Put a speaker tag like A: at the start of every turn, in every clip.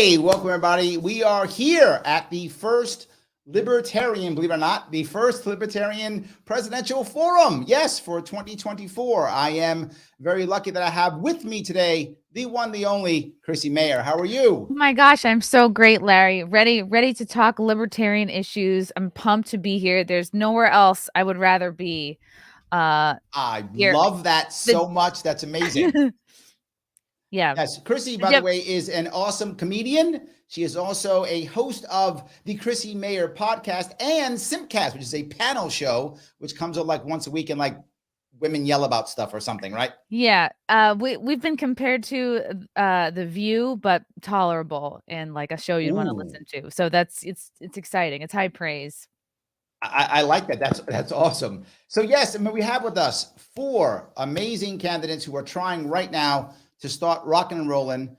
A: Hey, welcome everybody. We are here at the first Libertarian, believe it or not, the first Libertarian Presidential Forum. Yes, for 2024. I am very lucky that I have with me today the one, the only Chrissie Mayr. How are you?
B: Oh my gosh, I'm so great, Larry. Ready to talk libertarian issues. I'm pumped to be here. There's nowhere else I would rather be.
A: I love that so much. That's amazing.
B: Yeah.
A: Yes, Chrissie, by the way, is an awesome comedian. She is also a host of the Chrissie Mayr podcast and Simpcast, which is a panel show, which comes out like once a week and like women yell about stuff or something, right?
B: Yeah. We've been compared to The View, but tolerable and like a show you'd want to listen to. So it's exciting. It's high praise.
A: I like that. That's awesome. So yes, I mean, we have with us 4 amazing candidates who are trying right now to start rocking and rolling.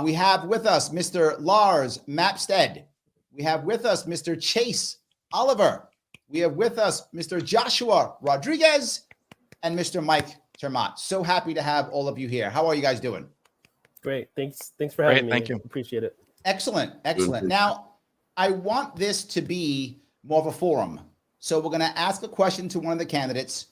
A: We have with us Mr. Lars Mapstead. We have with us Mr. Chase Oliver. We have with us Mr. Joshua Rodriquez and Mr. Mike Termott. So happy to have all of you here. How are you guys doing?
C: Great. Thanks for having me.
D: Thank you.
C: Appreciate it.
A: Excellent. Now, I want this to be more of a forum. So we're going to ask a question to one of the candidates,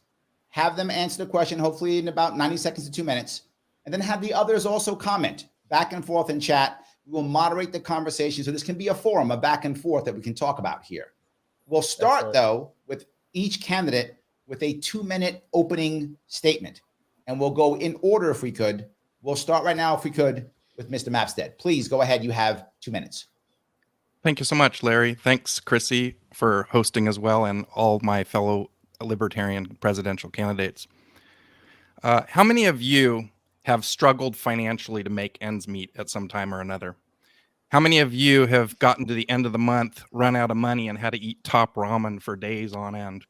A: have them answer the question, hopefully in about 90 seconds to 2 minutes, and then have the others also comment back and forth in chat. We will moderate the conversation. So this can be a forum, a back and forth that we can talk about here. We'll start though with each candidate with a 2-minute opening statement, and we'll go in order if we could. We'll start right now if we could with Mr. Mapstead. Please go ahead. You have 2 minutes.
D: Thank you so much, Larry. Thanks, Chrissie, for hosting as well, and all my fellow Libertarian presidential candidates. How many of you have struggled financially to make ends meet at some time or another? How many of you have gotten to the end of the month, run out of money, and had to eat top ramen for days on end?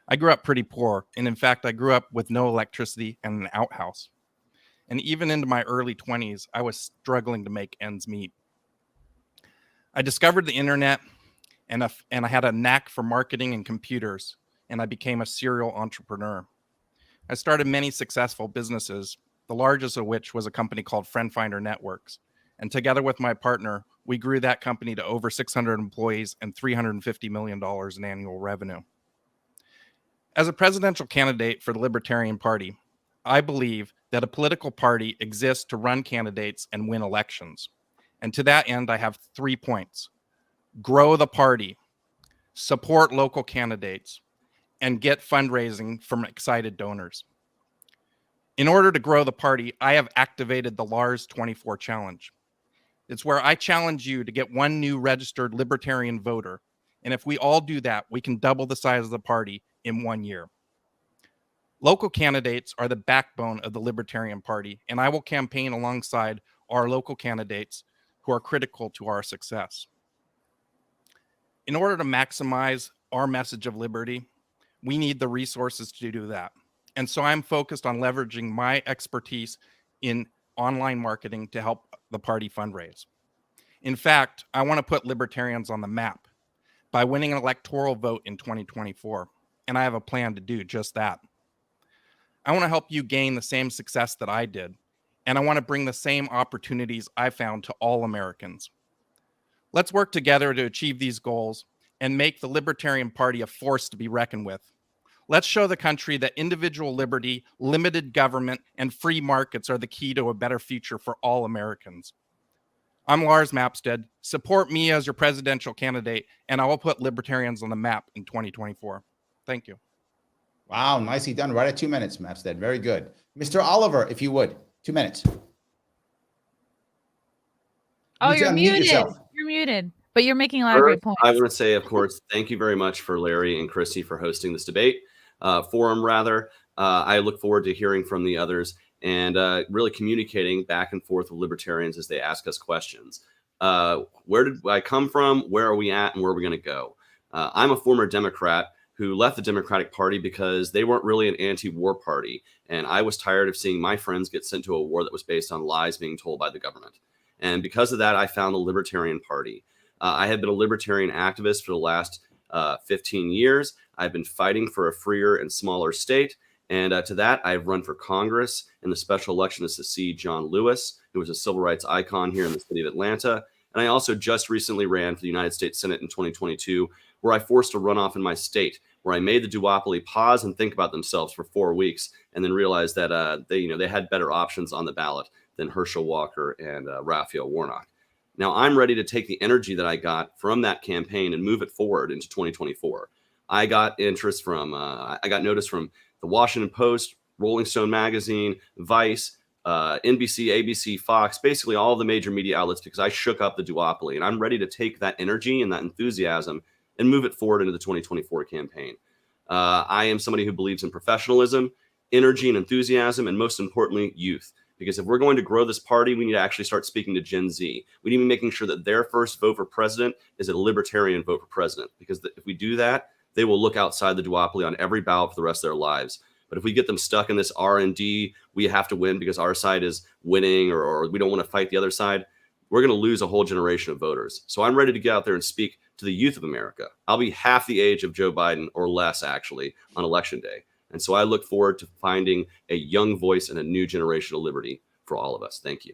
D: I grew up pretty poor, and in fact, I grew up with no electricity and an outhouse. And even into my early 20s, I was struggling to make ends meet. I discovered the internet, and I had a knack for marketing and computers, and I became a serial entrepreneur. I started many successful businesses, the largest of which was a company called Friend Finder Networks. And together with my partner, we grew that company to over 600 employees and $350 million in annual revenue. As a presidential candidate for the Libertarian Party, I believe that a political party exists to run candidates and win elections. And to that end, I have 3 points. Grow the party, support local candidates, and get fundraising from excited donors. In order to grow the party, I have activated the Lars 24 Challenge. It's where I challenge you to get 1 new registered Libertarian voter. And if we all do that, we can double the size of the party in 1 year. Local candidates are the backbone of the Libertarian Party, and I will campaign alongside our local candidates who are critical to our success. In order to maximize our message of liberty, we need the resources to do that. And so I'm focused on leveraging my expertise in online marketing to help the party fundraise. In fact, I want to put libertarians on the map by winning an electoral vote in 2024, and I have a plan to do just that. I want to help you gain the same success that I did, and I want to bring the same opportunities I found to all Americans. Let's work together to achieve these goals and make the Libertarian Party a force to be reckoned with. Let's show the country that individual liberty, limited government, and free markets are the key to a better future for all Americans. I'm Lars Mapstead. Support me as your presidential candidate, and I will put libertarians on the map in 2024. Thank you.
A: Wow, nicely done. Right at 2 minutes, Mapstead. Very good. Mr. Oliver, if you would, 2 minutes.
B: Oh, you're muted. You're muted, but you're making a lot of great points.
E: I want to say, of course, thank you very much for Larry and Chrissie for hosting this debate forum, rather. I look forward to hearing from the others and really communicating back and forth with libertarians as they ask us questions. Where did I come from? Where are we at? And where are we going to go? I'm a former Democrat who left the Democratic Party because they weren't really an anti-war party. And I was tired of seeing my friends get sent to a war that was based on lies being told by the government. And because of that, I found the Libertarian Party. I have been a libertarian activist for the last 15 years. I've been fighting for a freer and smaller state. And to that, I've run for Congress in the special election to succeed John Lewis, who was a civil rights icon here in the city of Atlanta. And I also just recently ran for the United States Senate in 2022, where I forced a runoff in my state, where I made the duopoly pause and think about themselves for 4 weeks, and then realized that they had better options on the ballot than Herschel Walker and Raphael Warnock. Now I'm ready to take the energy that I got from that campaign and move it forward into 2024. I got notice from the Washington Post, Rolling Stone magazine, Vice, NBC, ABC, Fox, basically all the major media outlets, because I shook up the duopoly, and I'm ready to take that energy and that enthusiasm and move it forward into the 2024 campaign. I am somebody who believes in professionalism, energy and enthusiasm, and most importantly, youth. Because if we're going to grow this party, we need to actually start speaking to Gen Z. We need to be making sure that their first vote for president is a libertarian vote for president. Because if we do that, they will look outside the duopoly on every ballot for the rest of their lives. But if we get them stuck in this R&D, we have to win because our side is winning, or we don't want to fight the other side, we're going to lose a whole generation of voters. So I'm ready to get out there and speak to the youth of America. I'll be half the age of Joe Biden, or less actually, on election day. And so I look forward to finding a young voice and a new generation of liberty for all of us. Thank you.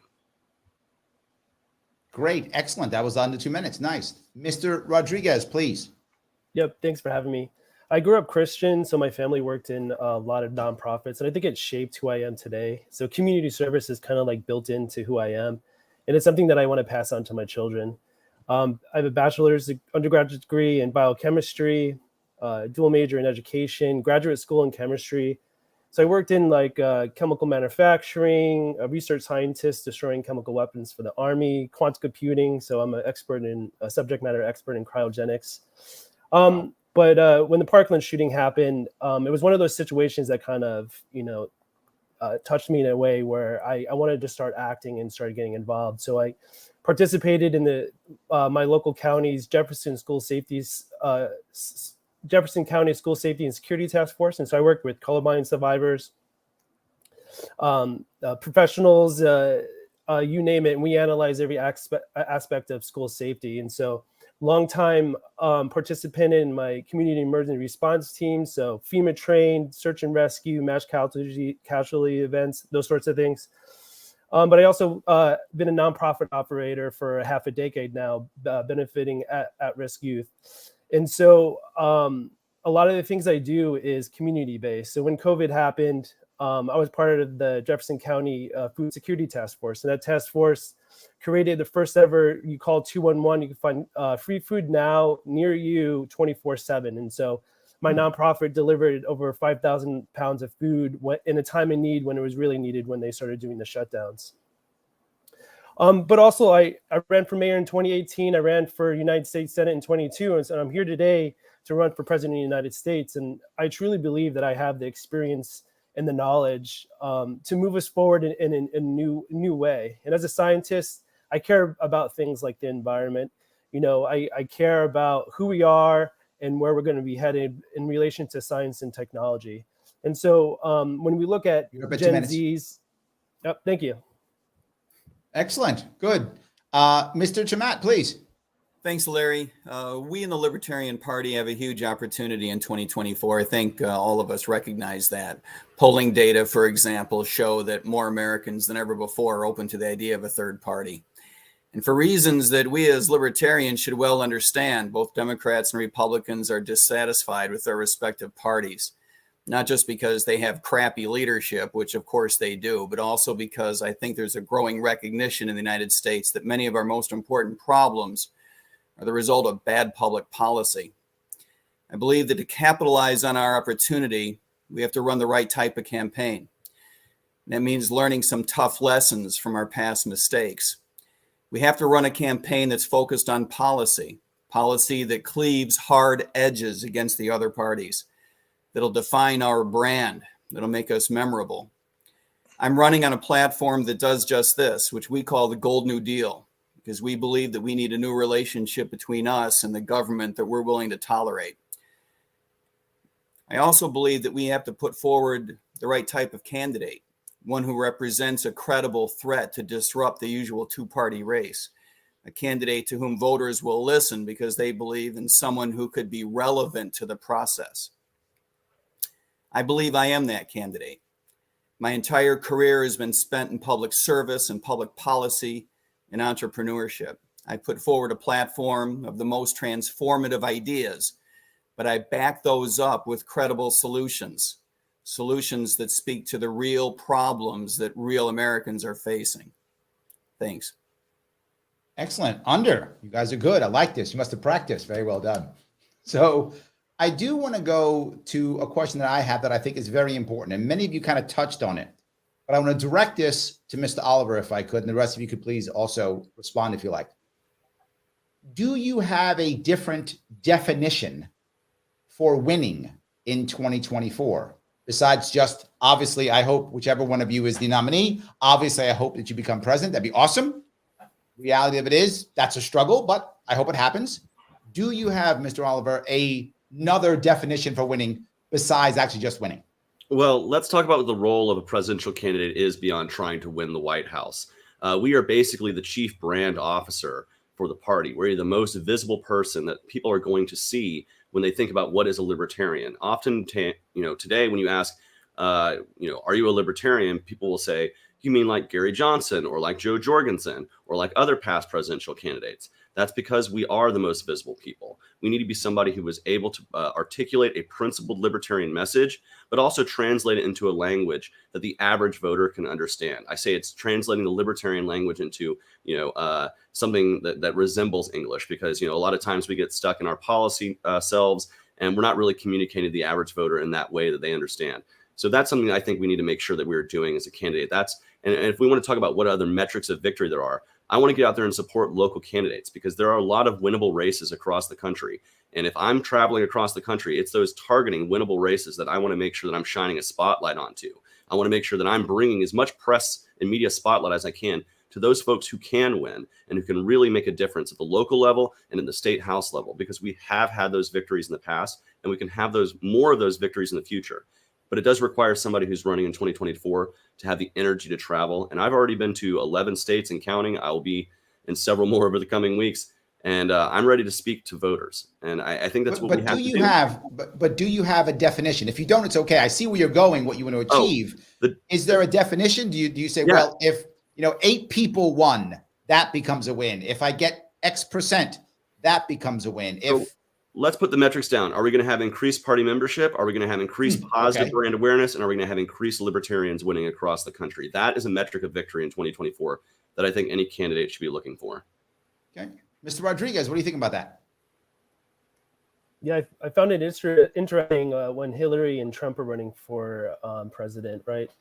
A: Great. Excellent. That was under 2 minutes. Nice. Mr. Rodriguez, please.
C: Yep. Thanks for having me. I grew up Christian, so my family worked in a lot of nonprofits, and I think it shaped who I am today. So community service is kind of like built into who I am, and it's something that I want to pass on to my children. I have a bachelor's undergraduate degree in biochemistry, dual major in education, graduate school in chemistry. So I worked in chemical manufacturing, a research scientist destroying chemical weapons for the Army, quantum computing. So I'm a subject matter expert in cryogenics. But when the Parkland shooting happened, it was one of those situations that kind of, touched me in a way where I wanted to start acting and started getting involved. So I participated in my local county's Jefferson County School Safety and Security Task Force. And so I worked with Columbine survivors, professionals, you name it. And we analyze every aspect of school safety. And so longtime participant in my community emergency response team. So FEMA trained, search and rescue, mass casualty events, those sorts of things. But I also been a nonprofit operator for half a decade now, benefiting at-risk youth. And so a lot of the things I do is community-based. So when COVID happened, I was part of the Jefferson County Food Security Task Force. And that task force created the first ever, you call 211, you can find free food now near you 24/7. And so my nonprofit delivered over 5,000 pounds of food in a time of need when it was really needed when they started doing the shutdowns. But also I ran for mayor in 2018. I ran for United States Senate in 22. And so I'm here today to run for president of the United States. And I truly believe that I have the experience and the knowledge to move us forward in a new way. And as a scientist, I care about things like the environment. I care about who we are and where we're going to be headed in relation to science and technology. And so when we look at Gen Z's, yep, thank you.
A: Excellent. Good. Mr. Maat, please.
F: Thanks, Larry. We in the Libertarian Party have a huge opportunity in 2024. I think all of us recognize that. Polling data, for example, show that more Americans than ever before are open to the idea of a third party. And for reasons that we as libertarians should well understand, both Democrats and Republicans are dissatisfied with their respective parties, not just because they have crappy leadership, which of course they do, but also because I think there's a growing recognition in the United States that many of our most important problems are the result of bad public policy. I believe that to capitalize on our opportunity, we have to run the right type of campaign. That means learning some tough lessons from our past mistakes. We have to run a campaign that's focused on policy that cleaves hard edges against the other parties, that'll define our brand, that'll make us memorable. I'm running on a platform that does just this, which we call the Gold New Deal, because we believe that we need a new relationship between us and the government that we're willing to tolerate. I also believe that we have to put forward the right type of candidate, one who represents a credible threat to disrupt the usual two-party race, a candidate to whom voters will listen because they believe in someone who could be relevant to the process. I believe I am that candidate. My entire career has been spent in public service and public policy and entrepreneurship. I put forward a platform of the most transformative ideas, but I back those up with credible solutions that speak to the real problems that real Americans are facing. Thanks.
A: Excellent. Under. You guys are good. I like this. You must have practiced. Very well done. So I do want to go to a question that I have that I think is very important. And many of you kind of touched on it. But I want to direct this to Mr. Oliver, if I could. And the rest of you could please also respond if you like. Do you have a different definition for winning in 2024? Besides just, obviously, I hope whichever one of you is the nominee, obviously, I hope that you become president. That'd be awesome. Reality of it is that's a struggle, but I hope it happens. Do you have, Mr. Oliver, another definition for winning besides actually just winning?
E: Well, let's talk about what the role of a presidential candidate is beyond trying to win the White House. We are basically the chief brand officer for the party. We're the most visible person that people are going to see when they think about what is a libertarian. Often, today when you ask, are you a libertarian? People will say, you mean like Gary Johnson or like Joe Jorgensen or like other past presidential candidates? That's because we are the most visible people. We need to be somebody who was able to articulate a principled libertarian message, but also translate it into a language that the average voter can understand. I say it's translating the libertarian language into, something that resembles English, because, a lot of times we get stuck in our policy selves and we're not really communicating to the average voter in that way that they understand. So that's something I think we need to make sure that we're doing as a candidate. And if we want to talk about what other metrics of victory there are, I want to get out there and support local candidates, because there are a lot of winnable races across the country. And if I'm traveling across the country, it's those targeting winnable races that I want to make sure that I'm shining a spotlight onto. I want to make sure that I'm bringing as much press and media spotlight as I can to those folks who can win and who can really make a difference at the local level and in the state house level, because we have had those victories in the past and we can have more of those victories in the future. But it does require somebody who's running in 2024 to have the energy to travel. And I've already been to 11 states and counting. I will be in several more over the coming weeks. And I'm ready to speak to voters. And I think that's what we have to do.
A: But do you have a definition? If you don't, it's okay. I see where you're going, what you want to achieve. Is there a definition? Do you say, well, if 8 people won, that becomes a win. If I get X percent, that becomes a win.
E: Let's put the metrics down. Are we going to have increased party membership? Are we going to have increased positive brand awareness? And are we going to have increased libertarians winning across the country? That is a metric of victory in 2024 that I think any candidate should be looking for.
A: Okay. Mr. Rodriguez, what do you think about that?
C: Yeah, I found it interesting when Hillary and Trump are running for president, right?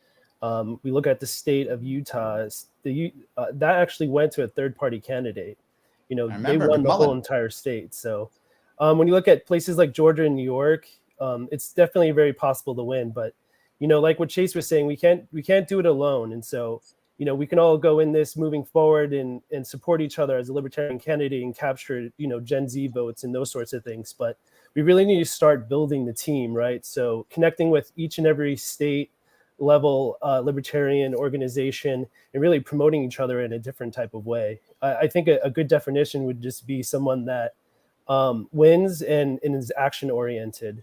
C: We look at the state of Utah. That actually went to a third-party candidate. They won the whole entire state. So when you look at places like Georgia and New York, it's definitely very possible to win. But like what Chase was saying, we can't do it alone. And so we can all go in this moving forward and support each other as a libertarian candidate and capture Gen Z votes and those sorts of things. But we really need to start building the team, right? So connecting with each and every state level libertarian organization and really promoting each other in a different type of way. I think a good definition would just be someone that wins and is action oriented.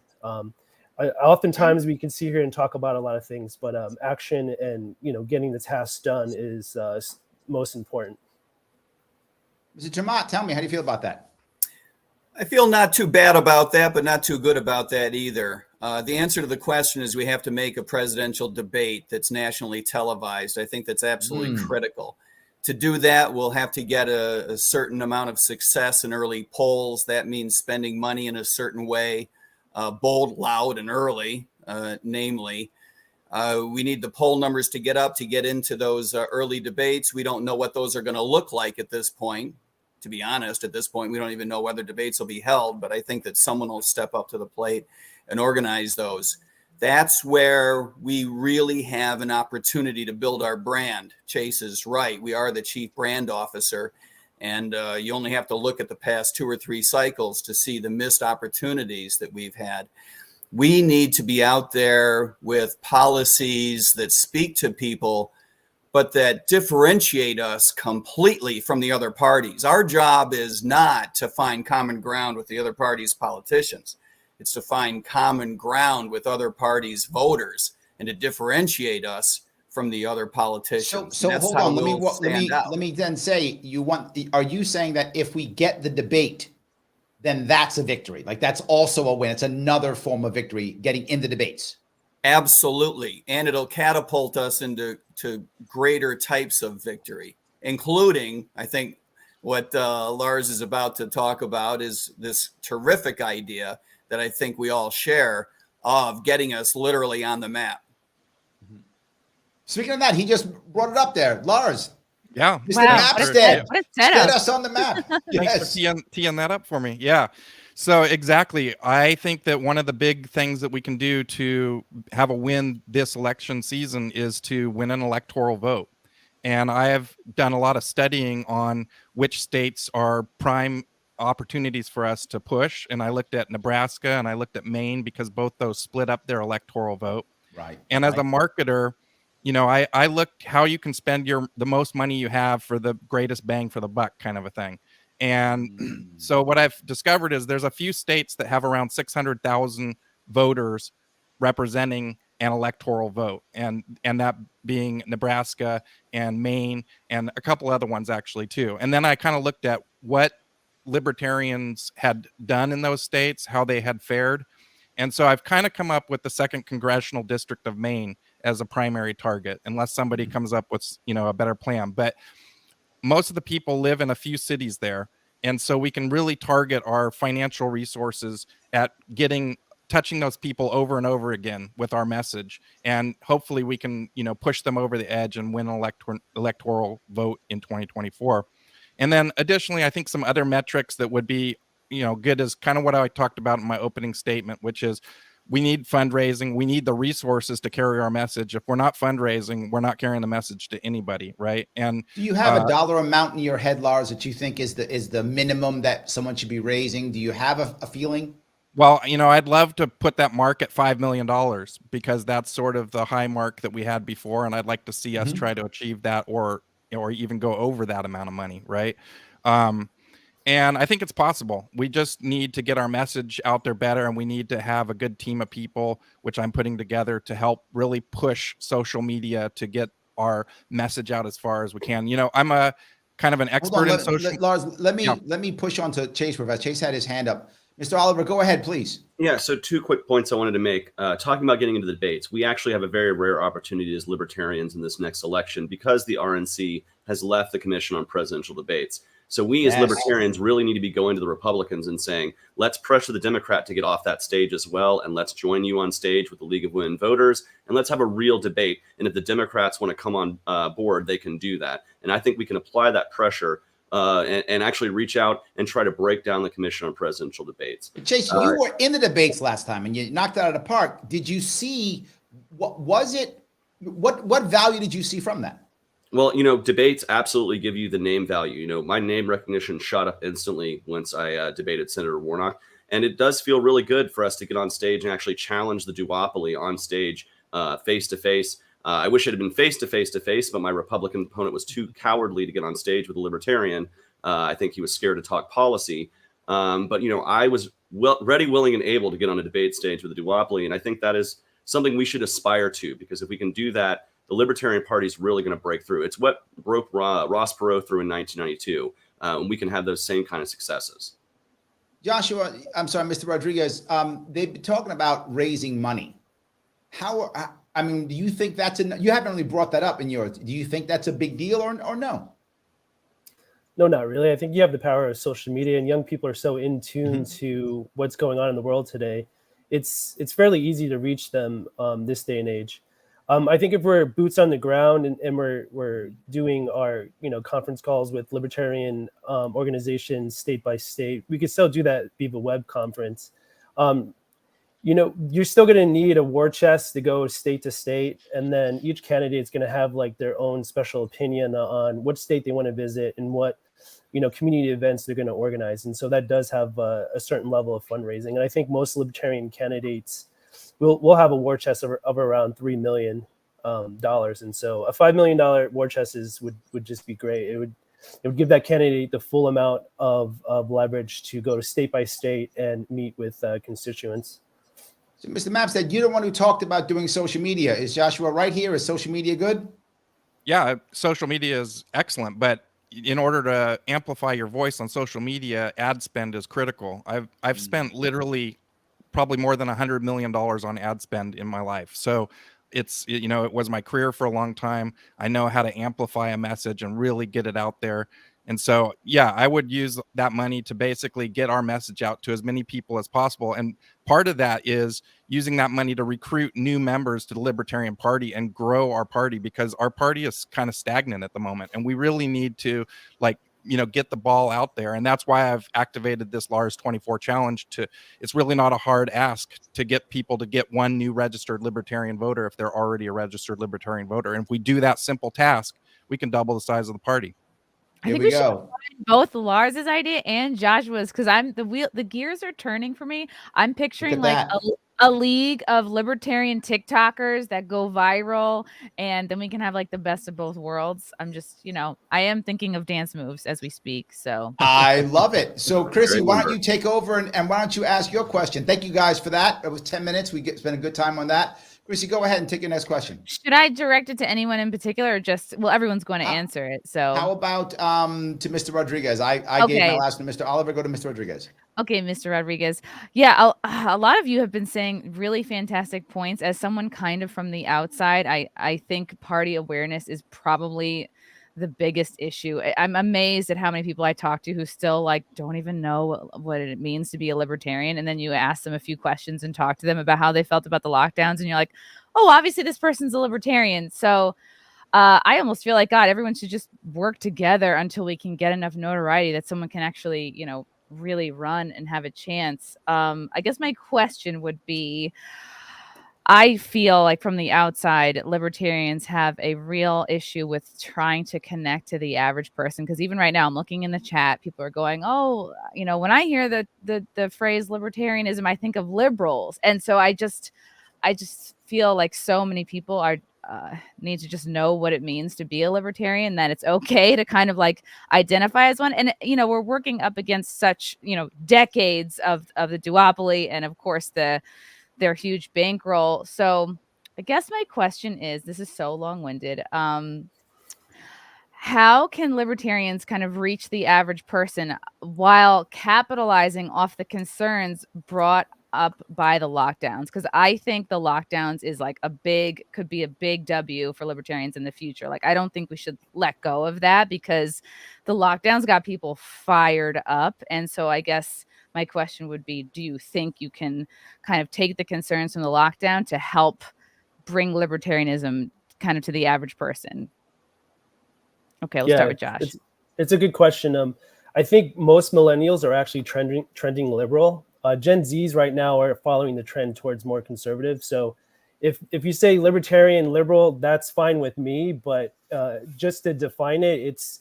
C: Oftentimes we can see here and talk about a lot of things, but action and getting the task done is most important.
A: Mr. Maat, tell me, how do you feel about that?
F: I feel not too bad about that, but not too good about that either. The answer to the question is we have to make a presidential debate that's nationally televised. I think that's absolutely critical. To do that, we'll have to get a certain amount of success in early polls. That means spending money in a certain way, bold, loud, and early, namely. We need the poll numbers to get up to get into those early debates. We don't know what those are going to look like at this point. To be honest, at this point, we don't even know whether debates will be held, but I think that someone will step up to the plate and organize those. That's where we really have an opportunity to build our brand. Chase is right. We are the chief brand officer, and you only have to look at the past 2 or 3 cycles to see the missed opportunities that we've had. We need to be out there with policies that speak to people, but that differentiate us completely from the other parties. Our job is not to find common ground with the other party's politicians. It's to find common ground with other parties' voters and to differentiate us from the other politicians.
A: So hold on. Let me then say, are you saying that if we get the debate, then that's a victory? Like that's also a win. It's another form of victory, getting in the debates.
F: Absolutely. And it'll catapult us into greater types of victory, including, I think, what Lars is about to talk about is this terrific idea that I think we all share of getting us literally on the map.
A: Speaking of that, he just brought it up there. Lars.
D: Yeah.
A: Mr. Mapstead.
B: What a
A: Get
B: setup.
A: us on the map.
D: Thanks for teeing that up for me. Yeah. So exactly. I think that one of the big things that we can do to have a win this election season is to win an electoral vote. And I have done a lot of studying on which states are prime opportunities for us to push. And I looked at Nebraska and I looked at Maine because both those split up their electoral vote.
A: Right.
D: And as a marketer, you know, I look how you can spend the most money you have for the greatest bang for the buck kind of a thing. And so what I've discovered is there's a few states that have around 600,000 voters representing an electoral vote, and that being Nebraska and Maine and a couple other ones actually too. And then I kind of looked at what libertarians had done in those states, how they had fared. And so I've kind of come up with the 2nd Congressional District of Maine as a primary target, unless somebody comes up with, you know, a better plan. But most of the people live in a few cities there. And so we can really target our financial resources at touching those people over and over again with our message. And hopefully we can, you know, push them over the edge and win an electoral vote in 2024. And then additionally, I think some other metrics that would be, you know, good is kind of what I talked about in my opening statement, which is we need fundraising. We need the resources to carry our message. If we're not fundraising, we're not carrying the message to anybody, right? And
A: do you have a dollar amount in your head, Lars, that you think is the minimum that someone should be raising? Do you have a feeling?
D: Well, you know, I'd love to put that mark at $5 million because that's sort of the high mark that we had before, and I'd like to see us try to achieve that or even go over that amount of money, right? And I think it's possible. We just need to get our message out there better, and we need to have a good team of people, which I'm putting together to help really push social media to get our message out as far as we can. You know, I'm a kind of an expert in social.
A: Lars, let me push on to Chase. Professor Chase had his hand up. Mr. Oliver, go ahead, please.
E: Yeah, so 2 quick points I wanted to make. Talking about getting into the debates, we actually have a very rare opportunity as libertarians in this next election because the RNC has left the Commission on Presidential Debates. So we as libertarians really need to be going to the Republicans and saying, let's pressure the Democrat to get off that stage as well. And let's join you on stage with the League of Women Voters. And let's have a real debate. And if the Democrats want to come on board, they can do that. And I think we can apply that pressure and actually reach out and try to break down the Commission on Presidential Debates.
A: Chase, you were in the debates last time and you knocked it out of the park. Did you see, what value did you see from that?
E: Well, you know, debates absolutely give you the name value. You know, my name recognition shot up instantly once I debated Senator Warnock. And it does feel really good for us to get on stage and actually challenge the duopoly on stage face to face. I wish it had been face to face, but my Republican opponent was too cowardly to get on stage with a Libertarian. I think he was scared to talk policy. But, you know, I was ready, willing, and able to get on a debate stage with a duopoly. And I think that is something we should aspire to, because if we can do that, the Libertarian Party is really going to break through. It's what broke Ross Perot through in 1992. And we can have those same kind of successes.
A: Joshua, I'm sorry, Mr. Rodriguez, they've been talking about raising money. I mean, do you think that's you haven't really brought that up in yours. Do you think that's a big deal or no?
C: No, not really. I think you have the power of social media, and young people are so in tune to what's going on in the world today. It's fairly easy to reach them this day and age. I think if we're boots on the ground and we're doing our conference calls with libertarian organizations state by state, we could still do that via web conference. You're still going to need a war chest to go state to state, and then each candidate's going to have like their own special opinion on what state they want to visit and what community events they're going to organize. And so that does have a certain level of fundraising. And I think most libertarian candidates will have a war chest of around $3 million. And so a $5 million war chest would just be great. it would give that candidate the full amount of leverage to go to state by state and meet with constituents.
A: So, Mr. Mapstead, you're the one who talked about doing social media. Is Joshua right here? Is social media good?
D: Yeah, social media is excellent, but in order to amplify your voice on social media, ad spend is critical. I've spent literally probably more than $100 million on ad spend in my life. So it's, you know, it was my career for a long time. I know how to amplify a message and really get it out there. And so, yeah, I would use that money to basically get our message out to as many people as possible. And part of that is using that money to recruit new members to the Libertarian Party and grow our party, because our party is kind of stagnant at the moment. And we really need to, like, you know, get the ball out there. And that's why I've activated this Lars 24 challenge. It's really not a hard ask to get people to get one new registered Libertarian voter if they're already a registered Libertarian voter. And if we do that simple task, we can double the size of the party.
B: I think we should combine both Lars's idea and Joshua's, because the gears are turning for me. I'm picturing like a league of Libertarian TikTokers that go viral, and then we can have like the best of both worlds. I'm just, you know, I am thinking of dance moves as we speak. So
A: I love it. So Chrissy, why don't you take over and why don't you ask your question? Thank you guys for that. It was 10 minutes. We spent a good time on that. Chrissy, go ahead and take your next question.
B: Should I direct it to anyone in particular, or just, well, everyone's going to answer it. So
A: how about to Mr. Rodriguez? I gave my last to Mr. Oliver. Go to Mr. Rodriguez.
B: Okay, Mr. Rodriguez. Yeah, a lot of you have been saying really fantastic points. As someone kind of from the outside, I think party awareness is probably the biggest issue. I'm amazed at how many people I talk to who still like don't even know what it means to be a libertarian. And then you ask them a few questions and talk to them about how they felt about the lockdowns, and you're like, oh, obviously this person's a libertarian. So I almost feel like, God, everyone should just work together until we can get enough notoriety that someone can actually, you know, really run and have a chance. I guess my question would be, I feel like from the outside, libertarians have a real issue with trying to connect to the average person. Because even right now, I'm looking in the chat, people are going, oh, you know, when I hear the phrase libertarianism, I think of liberals. And so I just feel like so many people are need to just know what it means to be a libertarian, that it's okay to kind of like identify as one. And, you know, we're working up against such, you know, decades of the duopoly and, of course, their huge bankroll. So I guess my question is, this is so long-winded. How can libertarians kind of reach the average person while capitalizing off the concerns brought up by the lockdowns? Because I think the lockdowns is like could be a big W for libertarians in the future. Like, I don't think we should let go of that, because the lockdowns got people fired up. And so I guess my question would be, do you think you can kind of take the concerns from the lockdown to help bring libertarianism kind of to the average person? Okay, let's start with Josh.
C: It's a good question. I think most millennials are actually trending liberal. Gen Zs right now are following the trend towards more conservative. So if you say libertarian, liberal, that's fine with me. But just to define it, it's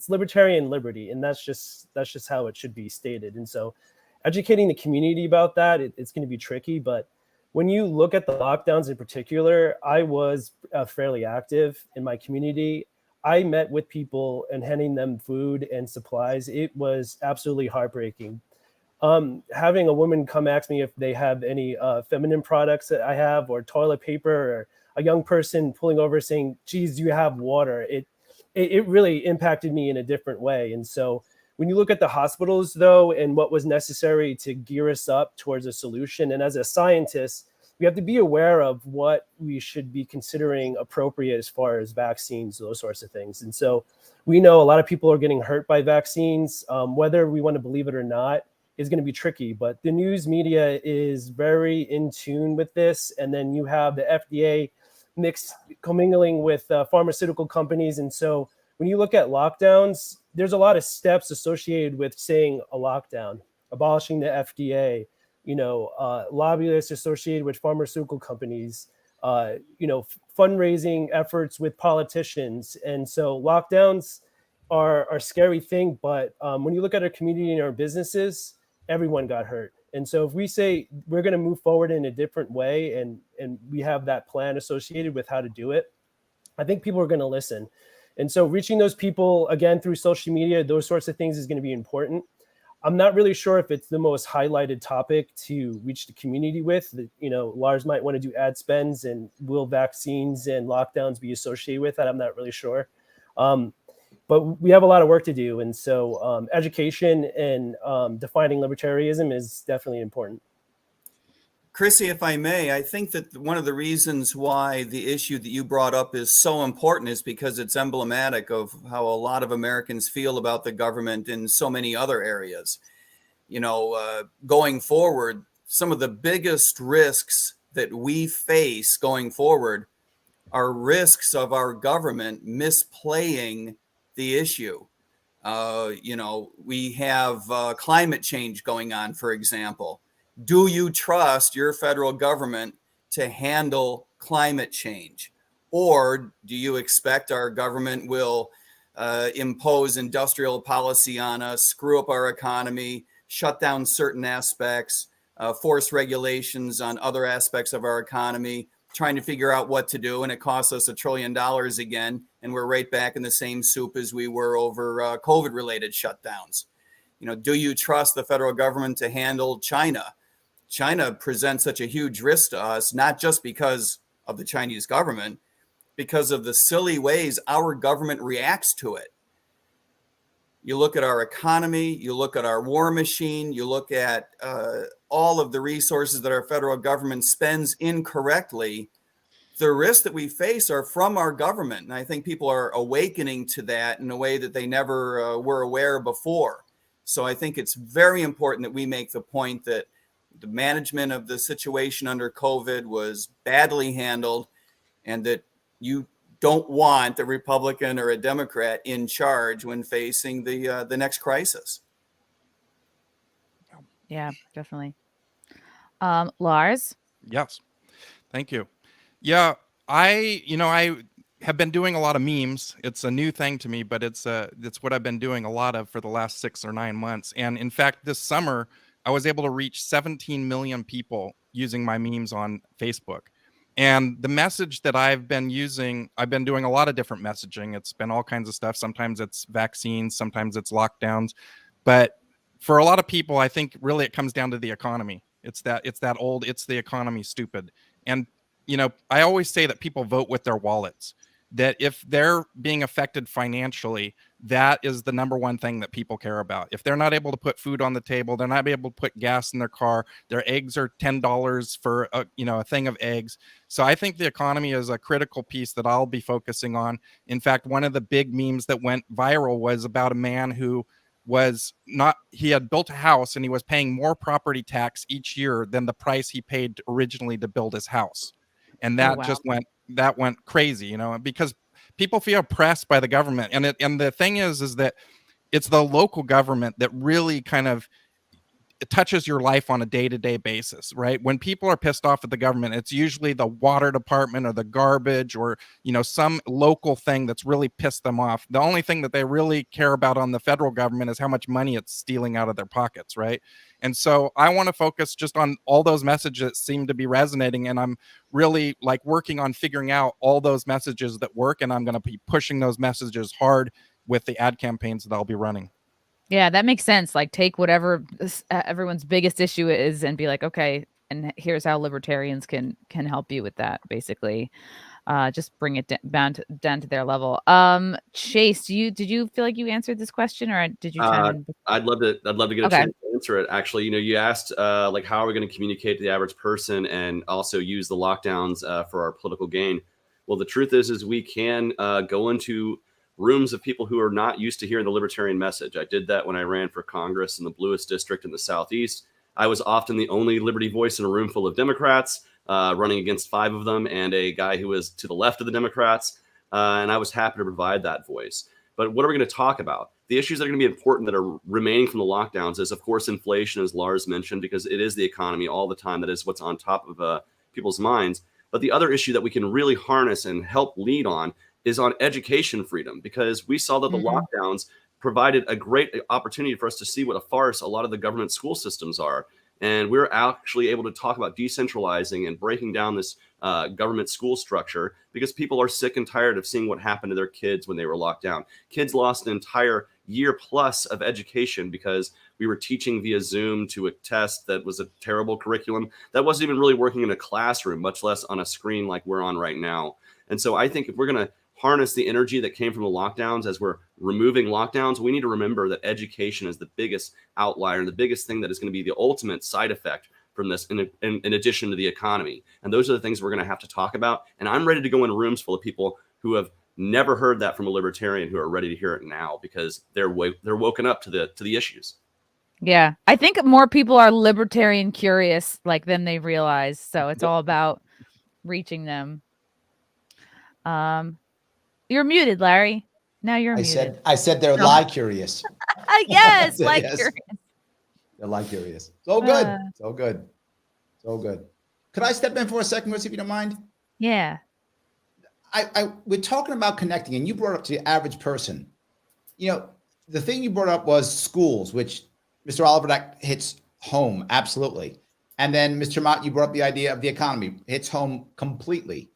C: libertarian liberty, and that's just how it should be stated. And so educating the community about that, it's going to be tricky. But when you look at the lockdowns in particular, I was fairly active in my community. I met with people and handing them food and supplies. It was absolutely heartbreaking. Having a woman come ask me if they have any feminine products that I have, or toilet paper, or a young person pulling over saying, geez, do you have water? It really impacted me in a different way. And so when you look at the hospitals, though, and what was necessary to gear us up towards a solution, and as a scientist, we have to be aware of what we should be considering appropriate as far as vaccines, those sorts of things. And so we know a lot of people are getting hurt by vaccines. Whether we want to believe it or not is going to be tricky, but the news media is very in tune with this. And then you have the FDA commingling with pharmaceutical companies. And so when you look at lockdowns, there's a lot of steps associated with saying a lockdown, abolishing the FDA, lobbyists associated with pharmaceutical companies, fundraising efforts with politicians. And so lockdowns are a scary thing, but when you look at our community and our businesses, everyone got hurt. And so if we say we're going to move forward in a different way, and we have that plan associated with how to do it, I think people are going to listen. And so reaching those people, again, through social media, those sorts of things is going to be important. I'm not really sure if it's the most highlighted topic to reach the community with. Lars might want to do ad spends, and will vaccines and lockdowns be associated with that? I'm not really sure. But we have a lot of work to do. And so education and defining libertarianism is definitely important.
F: Chrissy, if I may, I think that one of the reasons why the issue that you brought up is so important is because it's emblematic of how a lot of Americans feel about the government in so many other areas. Going forward, some of the biggest risks that we face going forward are risks of our government misplaying the issue. We have climate change going on, for example. Do you trust your federal government to handle climate change? Or do you expect our government will impose industrial policy on us, screw up our economy, shut down certain aspects, force regulations on other aspects of our economy, trying to figure out what to do, and it costs us $1 trillion again, and we're right back in the same soup as we were over COVID-related shutdowns? Do you trust the federal government to handle China? China presents such a huge risk to us, not just because of the Chinese government, because of the silly ways our government reacts to it. You look at our economy, you look at our war machine, you look at all of the resources that our federal government spends incorrectly. The risks that we face are from our government. And I think people are awakening to that in a way that they never were aware before. So I think it's very important that we make the point that the management of the situation under COVID was badly handled, and that you don't want a Republican or a Democrat in charge when facing the next crisis.
B: Yeah, definitely. Lars?
D: Yes. Thank you. Yeah, I have been doing a lot of memes. It's a new thing to me, but it's what I've been doing a lot of for the last 6 or 9 months. And in fact, this summer, I was able to reach 17 million people using my memes on Facebook. And the message that I've been using, I've been doing a lot of different messaging. It's been all kinds of stuff. Sometimes it's vaccines, sometimes it's lockdowns. But for a lot of people, I think really it comes down to the economy. It's the economy stupid. And, I always say that people vote with their wallets, that if they're being affected financially, that is the number one thing that people care about. If they're not able to put food on the table, they're not able to put gas in their car, their eggs are $10 for a thing of eggs. So I think the economy is a critical piece that I'll be focusing on. In fact, one of the big memes that went viral was about a man who he had built a house and he was paying more property tax each year than the price he paid originally to build his house. And that went crazy, because people feel oppressed by the government. And the thing is that it's the local government that really kind of it touches your life on a day-to-day basis, right? When people are pissed off at the government, it's usually the water department or the garbage or, some local thing that's really pissed them off. The only thing that they really care about on the federal government is how much money it's stealing out of their pockets, right? And so I want to focus just on all those messages that seem to be resonating. And I'm really working on figuring out all those messages that work. And I'm going to be pushing those messages hard with the ad campaigns that I'll be running.
B: Yeah, that makes sense. Take whatever everyone's biggest issue is and be like, okay, and here's how libertarians can help you with that, basically. Just bring it down to their level. Chase, did you feel like you answered this question, or did you chime in?
E: I'd love to get a chance to answer it. Actually, you asked how are we going to communicate to the average person and also use the lockdowns for our political gain. Well, the truth is we can go into rooms of people who are not used to hearing the libertarian message. I did that when I ran for Congress in the bluest district in the Southeast. I was often the only liberty voice in a room full of Democrats, running against 5 of them and a guy who was to the left of the Democrats. And I was happy to provide that voice. But what are we going to talk about? The issues that are going to be important that are remaining from the lockdowns is, of course, inflation, as Lars mentioned, because it is the economy all the time. That is what's on top of people's minds. But the other issue that we can really harness and help lead on is on education freedom, because we saw that the lockdowns provided a great opportunity for us to see what a farce a lot of the government school systems are. And we're actually able to talk about decentralizing and breaking down this government school structure because people are sick and tired of seeing what happened to their kids when they were locked down. Kids lost an entire year plus of education because we were teaching via Zoom to a test that was a terrible curriculum that wasn't even really working in a classroom, much less on a screen like we're on right now. And so I think if we're going to harness the energy that came from the lockdowns as we're removing lockdowns, we need to remember that education is the biggest outlier and the biggest thing that is going to be the ultimate side effect from this in addition to the economy. And those are the things we're going to have to talk about. And I'm ready to go in rooms full of people who have never heard that from a libertarian who are ready to hear it now because they're woken up to the issues.
B: Yeah, I think more people are libertarian curious than they realize. So it's all about reaching them. You're muted, Larry. Now you're muted.
A: I said they're lie curious.
B: Yes,
A: Yes.
B: curious.
A: They're lie curious. It's all good. It's all good. It's all good. Could I step in for a second, Chrissy, if you don't mind?
B: Yeah.
A: We're talking about connecting, and you brought up to the average person. The thing you brought up was schools, which Mr. Oliver, that hits home, absolutely. And then Mr. Maat, you brought up the idea of the economy, hits home completely.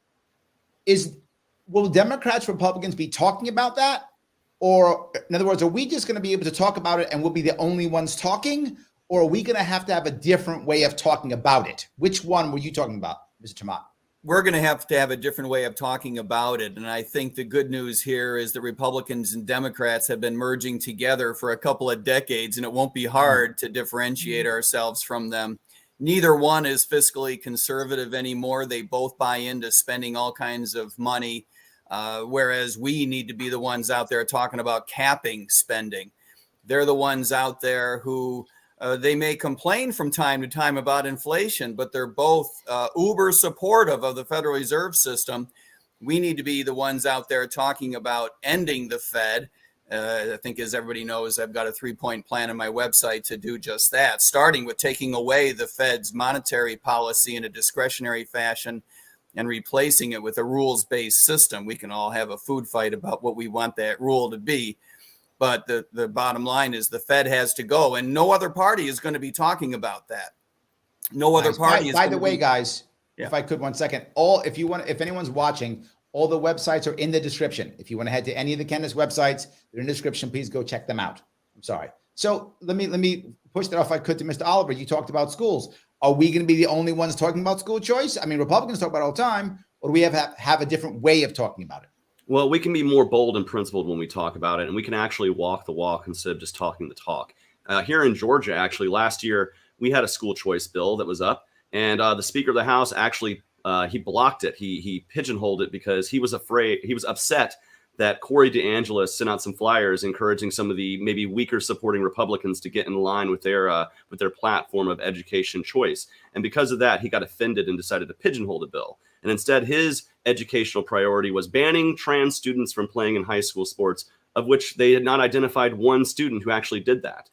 A: Will Democrats, Republicans be talking about that? Or in other words, are we just going to be able to talk about it and we'll be the only ones talking? Or are we going to have a different way of talking about it? Which one were you talking about, Mr. Maat?
F: We're going to have a different way of talking about it. And I think the good news here is that Republicans and Democrats have been merging together for a couple of decades, and it won't be hard to differentiate ourselves from them. Neither one is fiscally conservative anymore. They both buy into spending all kinds of money, whereas we need to be the ones out there talking about capping spending. They're the ones out there who they may complain from time to time about inflation, but they're both uber supportive of the Federal Reserve System. We need to be the ones out there talking about ending the Fed. I think, as everybody knows, I've got a 3-point plan on my website to do just that, starting with taking away the Fed's monetary policy in a discretionary fashion and replacing it with a rules-based system. We can all have a food fight about what we want that rule to be. But the bottom line is the Fed has to go, and no other party is going to be talking about that. No other party is.
A: By the way, guys, if I could 1 second, if anyone's watching, all the websites are in the description. If you want to head to any of the candidates' websites, they're in the description. Please go check them out. I'm sorry. So let me push that off. If I could to Mr. Oliver. You talked about schools. Are we going to be the only ones talking about school choice? I mean, Republicans talk about it all the time, or do we have a different way of talking about it?
E: Well, we can be more bold and principled when we talk about it, and we can actually walk the walk instead of just talking the talk. Here in Georgia, actually, last year, we had a school choice bill that was up, and the Speaker of the House actually, he blocked it. He pigeonholed it because he was upset that Corey DeAngelis sent out some flyers encouraging some of the maybe weaker supporting Republicans to get in line with their platform of education choice. And because of that, he got offended and decided to pigeonhole the bill. And instead, his educational priority was banning trans students from playing in high school sports, of which they had not identified one student who actually did that.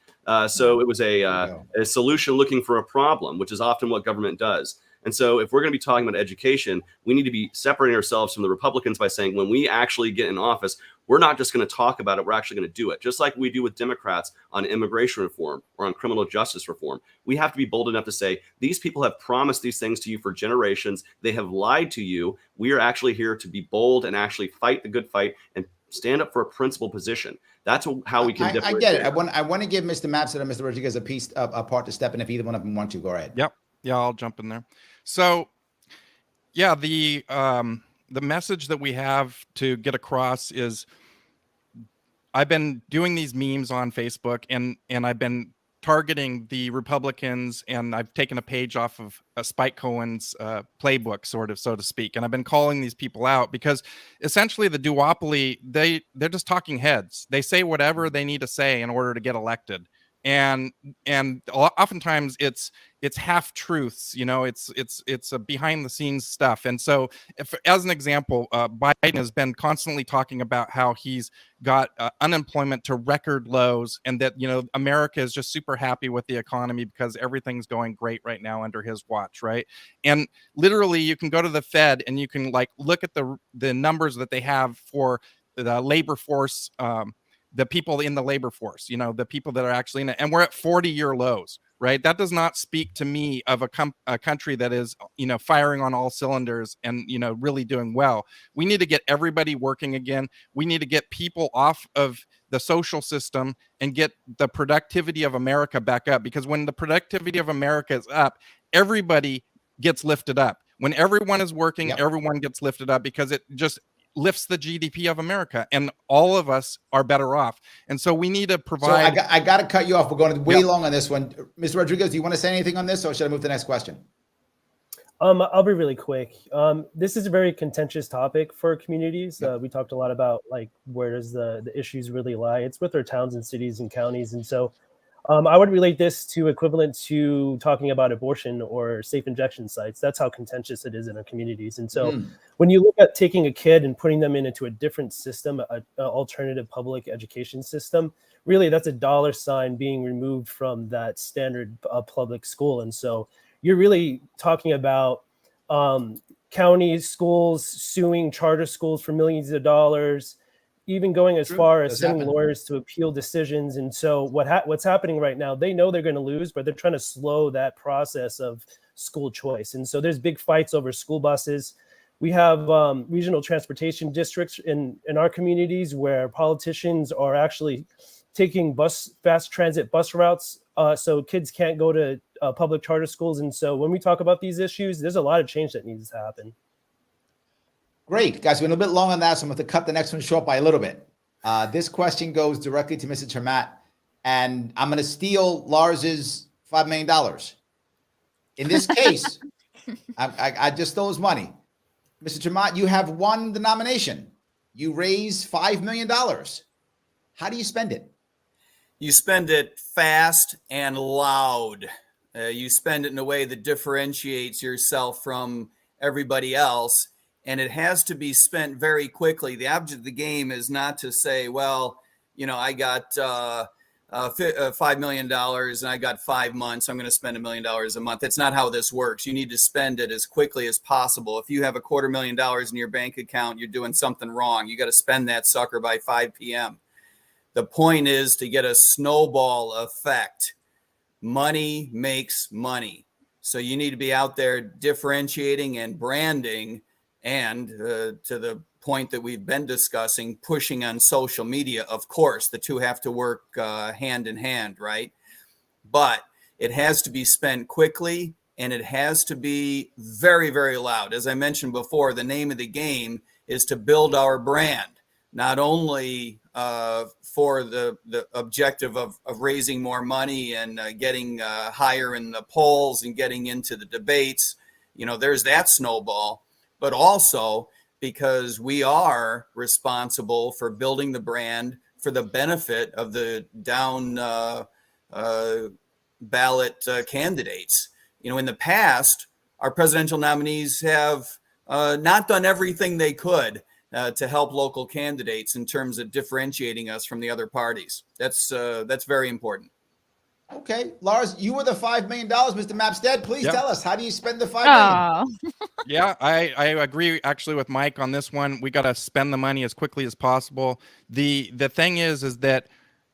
E: So it was a solution looking for a problem, which is often what government does. And so if we're going to be talking about education, we need to be separating ourselves from the Republicans by saying when we actually get in office, we're not just going to talk about it. We're actually going to do it, just like we do with Democrats on immigration reform or on criminal justice reform. We have to be bold enough to say these people have promised these things to you for generations. They have lied to you. We are actually here to be bold and actually fight the good fight and stand up for a principled position. That's how we can differentiate.
A: I get it. I want to give Mr. Mapstead and Mr. Rodriquez a part to step in if either one of them want to. Go ahead.
D: Yep. Yeah, I'll jump in there. So, yeah, the message that we have to get across is I've been doing these memes on Facebook and I've been targeting the Republicans, and I've taken a page off of Spike Cohen's playbook, sort of, so to speak. And I've been calling these people out because essentially the duopoly, they're just talking heads. They say whatever they need to say in order to get elected. And oftentimes it's half truths, it's a behind the scenes stuff. And so as an example, Biden has been constantly talking about how he's got unemployment to record lows, and that, America is just super happy with the economy because everything's going great right now under his watch. Right. And literally you can go to the Fed and you can look at the numbers that they have for the labor force, the people in the labor force, the people that are actually in it. And we're at 40-year lows. right? That does not speak to me of a country that is, firing on all cylinders and, really doing well. We need to get everybody working again. We need to get people off of the social system and get the productivity of America back up, because when the productivity of America is up, everybody gets lifted up. When everyone is working, everyone gets lifted up, because it just lifts the GDP of America, and all of us are better off. And so we need to provide.
A: So I got to cut you off. We're going way long on this one. Mr. Rodriguez, do you want to say anything on this, or should I move to the next question?
C: I'll be really quick. This is a very contentious topic for communities. We talked a lot about like where does the issues really lie. It's with our towns and cities and counties, and so I would relate this to equivalent to talking about abortion or safe injection sites. That's how contentious it is in our communities. And so when you look at taking a kid and putting them into a different system, an alternative public education system, really that's a dollar sign being removed from that standard public school. And so you're really talking about county schools suing charter schools for millions of dollars, even going as far as sending lawyers to appeal decisions. And so what's happening right now, they know they're going to lose, but they're trying to slow that process of school choice. And so there's big fights over school buses. We have regional transportation districts in our communities where politicians are actually taking fast transit bus routes so kids can't go to public charter schools. And so when we talk about these issues, there's a lot of change that needs to happen.
A: Great, guys. We're a little bit long on that, so I'm going to cut the next one short by a little bit. This question goes directly to Mr. Maat, and I'm going to steal Lars's $5 million. In this case, I just stole his money. Mr. Maat, you have won the nomination. You raised $5 million. How do you spend it?
F: You spend it fast and loud. You spend it in a way that differentiates yourself from everybody else. And it has to be spent very quickly. The object of the game is not to say, well, I got $5 million and I got 5 months. I'm going to spend $1 million a month. That's not how this works. You need to spend it as quickly as possible. If you have $250,000 in your bank account, you're doing something wrong. You got to spend that sucker by 5 p.m. The point is to get a snowball effect. Money makes money. So you need to be out there differentiating and branding. And to the point that we've been discussing, pushing on social media, of course, the two have to work hand in hand, right? But it has to be spent quickly, and it has to be very, very loud. As I mentioned before, the name of the game is to build our brand, not only for the objective of raising more money and getting higher in the polls and getting into the debates. There's that snowball. But also because we are responsible for building the brand for the benefit of the down ballot candidates. In the past, our presidential nominees have not done everything they could to help local candidates in terms of differentiating us from the other parties. That's very important.
A: Okay, Lars, you were the $5 million, Mr. Mapstead. Please tell us, how do you spend the $5 million?
D: Yeah, I agree actually with Mike on this one. We got to spend the money as quickly as possible. The thing is that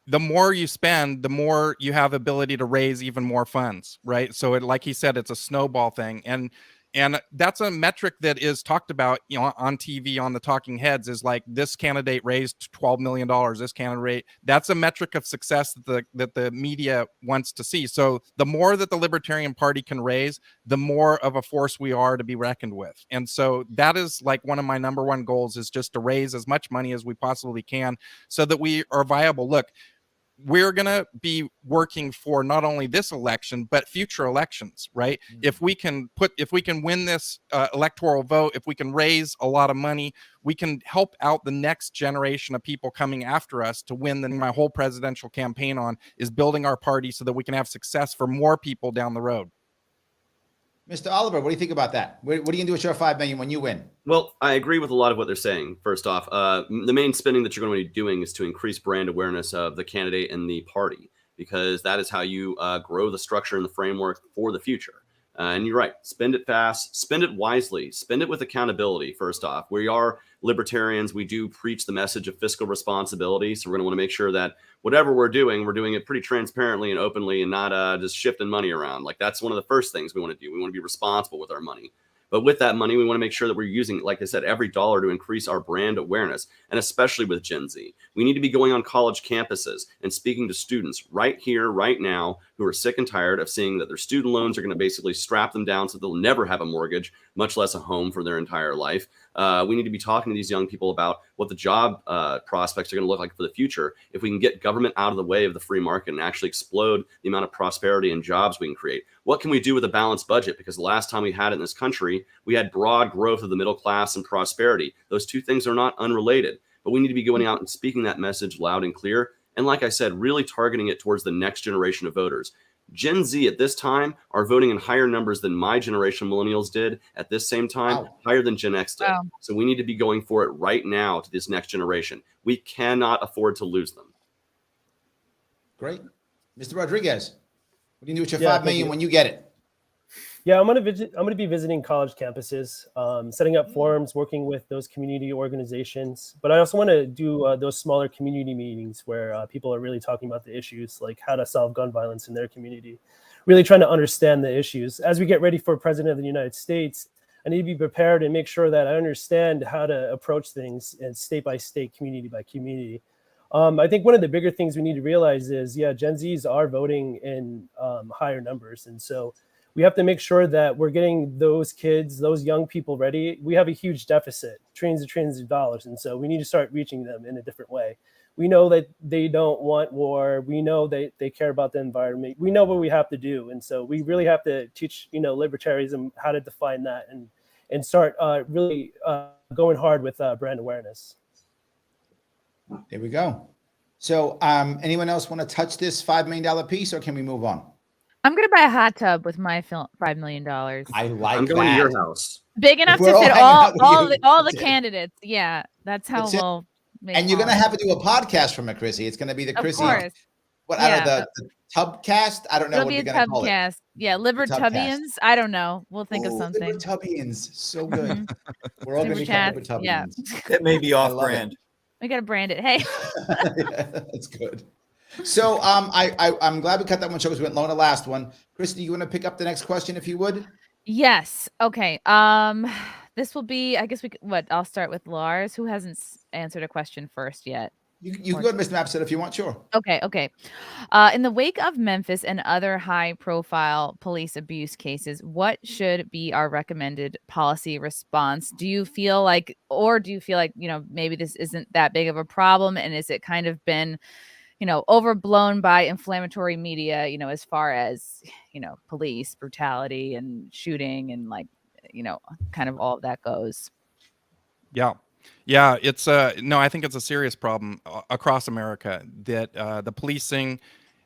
D: the more you spend, the more you have ability to raise even more funds, right? So like he said, it's a snowball thing. And that's a metric that is talked about, on TV, on the talking heads, is like this candidate raised $12 million. This candidate, that's a metric of success that the media wants to see. So the more that the Libertarian Party can raise, the more of a force we are to be reckoned with. And so that is like one of my number one goals, is just to raise as much money as we possibly can so that we are viable. Look, we're going to be working for not only this election, but future elections, right? Mm-hmm. If we can win this electoral vote, if we can raise a lot of money, we can help out the next generation of people coming after us to win. My whole presidential campaign on is building our party so that we can have success for more people down the road.
A: Mr. Oliver, what do you think about that? What are you going to do with your $5 million when you win?
E: Well, I agree with a lot of what they're saying. First off, the main spending that you're going to be doing is to increase brand awareness of the candidate and the party, because that is how you grow the structure and the framework for the future. And you're right. Spend it fast, spend it wisely, spend it with accountability. First off, we are libertarians. We do preach the message of fiscal responsibility. So we're going to want to make sure that whatever we're doing it pretty transparently and openly and not just shifting money around. Like that's one of the first things we want to do. We want to be responsible with our money. But with that money, we want to make sure that we're using, like I said, every dollar to increase our brand awareness, and especially with Gen Z. We need to be going on college campuses and speaking to students right here, right now, who are sick and tired of seeing that their student loans are going to basically strap them down so they'll never have a mortgage, much less a home for their entire life. We need to be talking to these young people about what the job prospects are going to look like for the future if we can get government out of the way of the free market and actually explode the amount of prosperity and jobs we can create. What can we do with a balanced budget? Because the last time we had it in this country, we had broad growth of the middle class and prosperity. Those two things are not unrelated, but we need to be going out and speaking that message loud and clear. And like I said, really targeting it towards the next generation of voters. Gen Z at this time are voting in higher numbers than my generation millennials did at this same time,
A: Wow.
E: higher than Gen X did.
B: Wow.
E: So we need to be going for it right now to this next generation. We cannot afford to lose them.
A: Great. Mr. Rodriguez, what do you do with your
C: Yeah,
A: 5
C: thank
A: million
C: you.
A: when you get it?
C: Yeah, I'm gonna be visiting college campuses, setting up forums, working with those community organizations. But I also want to do those smaller community meetings where people are really talking about the issues, like how to solve gun violence in their community. Really trying to understand the issues. As we get ready for President of the United States, I need to be prepared and make sure that I understand how to approach things and state by state, community by community. I think one of the bigger things we need to realize is, yeah, Gen Zs are voting in higher numbers, and so we have to make sure that we're getting those kids, those young people ready. We have a huge deficit, trillions and trillions of dollars. And so we need to start reaching them in a different way. We know that they don't want war. We know they care about the environment. We know what we have to do. And so we really have to teach, libertarianism, how to define that and start really going hard with brand awareness.
A: There we go. So anyone else want to touch this $5 million piece, or can we move on?
B: I'm gonna buy a hot tub with my $5 million.
A: I like
E: I'm going
A: that.
E: to your house.
B: Big enough
A: we're
B: to
A: all
B: fit
A: hanging out with
B: all
A: you,
B: the
A: that's it.
B: candidates. Yeah, that's how
A: That's it.
B: we'll make.
A: And you're going to
B: all-
A: have to do a podcast from it, Chrissy. It's going to be the
B: Of
A: Chrissy,
B: course,
A: what, I don't know,
B: yeah.
A: the Tubcast? I don't know
B: It'll
A: what
B: be
A: we're
B: a
A: going to call it.
B: Tubcast. Yeah, Libertarians. I don't know. We'll think of
A: Ooh,
B: something.
A: Libertarians. So good.
B: Mhm.
A: We're all going to become
B: Super chat. Yeah.
A: Libertarians.
F: That may be
A: I
F: off
A: love it.
F: brand.
B: We gotta brand it. Hey.
A: Yeah, that's good. So I'm glad we cut that one short because we went low on the last one. Christy, you want to pick up the next question if you would?
B: Yes. Okay. This will be. I guess I'll start with Lars, who hasn't answered a question first yet.
A: You can go to Mr. Mapstead if you want, sure.
B: Okay. In the wake of Memphis and other high-profile police abuse cases, what should be our recommended policy response? Do you feel like maybe this isn't that big of a problem, and is it kind of been, overblown by inflammatory media, as far as, police brutality and shooting and kind of all of that goes?
D: Yeah, it's no, I think it's a serious problem across America that the policing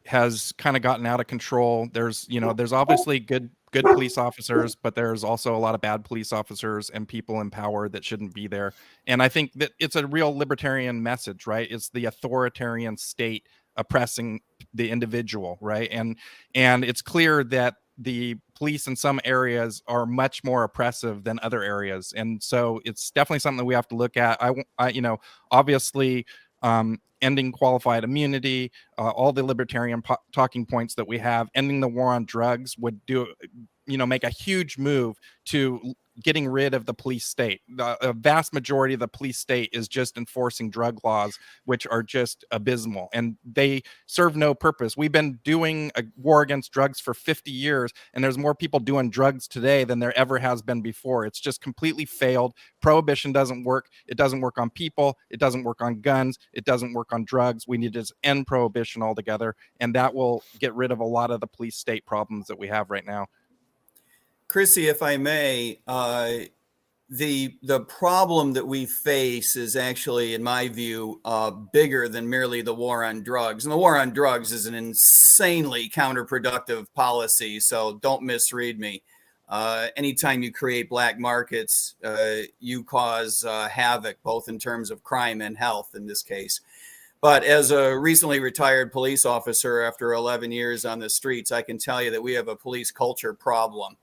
D: has kind of gotten out of control. There's obviously good police officers, but there's also a lot of bad police officers and people in power that shouldn't be there. And I think that it's a real libertarian message, right? It's the authoritarian state oppressing the individual, right? And it's clear that the police in some areas are much more oppressive than other areas, and so it's definitely something that we have to look at. Obviously, ending qualified immunity, all the libertarian talking points that we have, ending the war on drugs would make a huge move to getting rid of the police state. A vast majority of the police state is just enforcing drug laws, which are just abysmal, and they serve no purpose. We've been doing a war against drugs for 50 years, and there's more people doing drugs today than there ever has been before. It's just completely failed. Prohibition doesn't work. It doesn't work on people. It doesn't work on guns. It doesn't work on drugs. We need to just end prohibition altogether, and that will get rid of a lot of the police state problems that we have right now.
F: Chrissy, if I may, the problem that we face is actually, in my view, bigger than merely the war on drugs. And the war on drugs is an insanely counterproductive policy, so don't misread me. Anytime you create black markets, you cause havoc, both in terms of crime and health in this case. But as a recently retired police officer after 11 years on the streets, I can tell you that we have a police culture problem.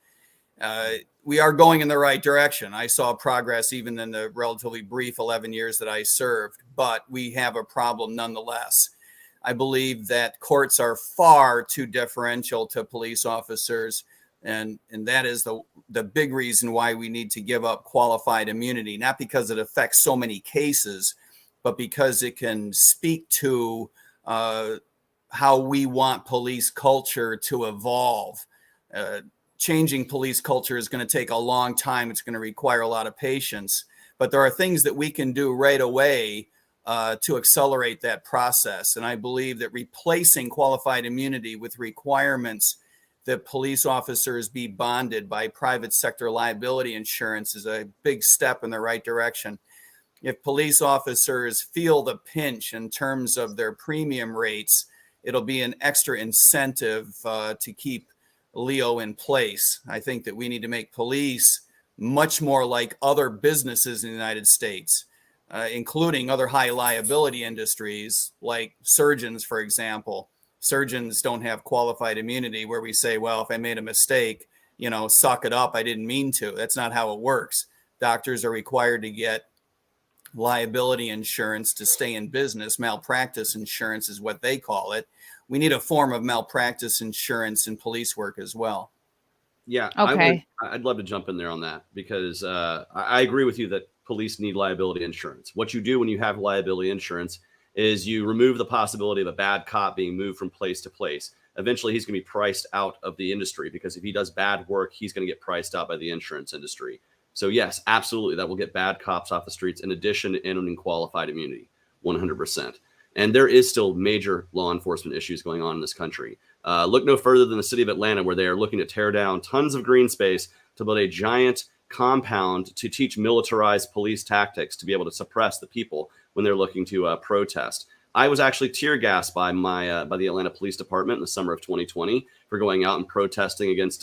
F: we are going in the right direction. I saw progress even in the relatively brief 11 years that I served, but we have a problem nonetheless. I believe that courts are far too deferential to police officers, and that is the big reason why we need to give up qualified immunity, not because it affects so many cases, but because it can speak to how we want police culture to evolve. Changing police culture is going to take a long time. It's going to require a lot of patience, but there are things that we can do right away to accelerate that process. And I believe that replacing qualified immunity with requirements that police officers be bonded by private sector liability insurance is a big step in the right direction. If police officers feel the pinch in terms of their premium rates, it'll be an extra incentive to keep Leo in place. I think that we need to make police much more like other businesses in the United States, including other high liability industries like surgeons, for example. Surgeons don't have qualified immunity where we say, well, if I made a mistake, suck it up. I didn't mean to. That's not how it works. Doctors are required to get liability insurance to stay in business. Malpractice insurance is what they call it. We need a form of malpractice insurance in police work as well.
E: Yeah,
B: Okay.
E: I'd love to jump in there on that because I agree with you that police need liability insurance. What you do when you have liability insurance is you remove the possibility of a bad cop being moved from place to place. Eventually, he's going to be priced out of the industry because if he does bad work, he's going to get priced out by the insurance industry. So yes, absolutely, that will get bad cops off the streets in addition to unqualified immunity, 100%. And there is still major law enforcement issues going on in this country. Look no further than the city of Atlanta, where they are looking to tear down tons of green space to build a giant compound to teach militarized police tactics to be able to suppress the people when they're looking to protest. I was actually tear gassed by the Atlanta Police Department in the summer of 2020 for going out and protesting against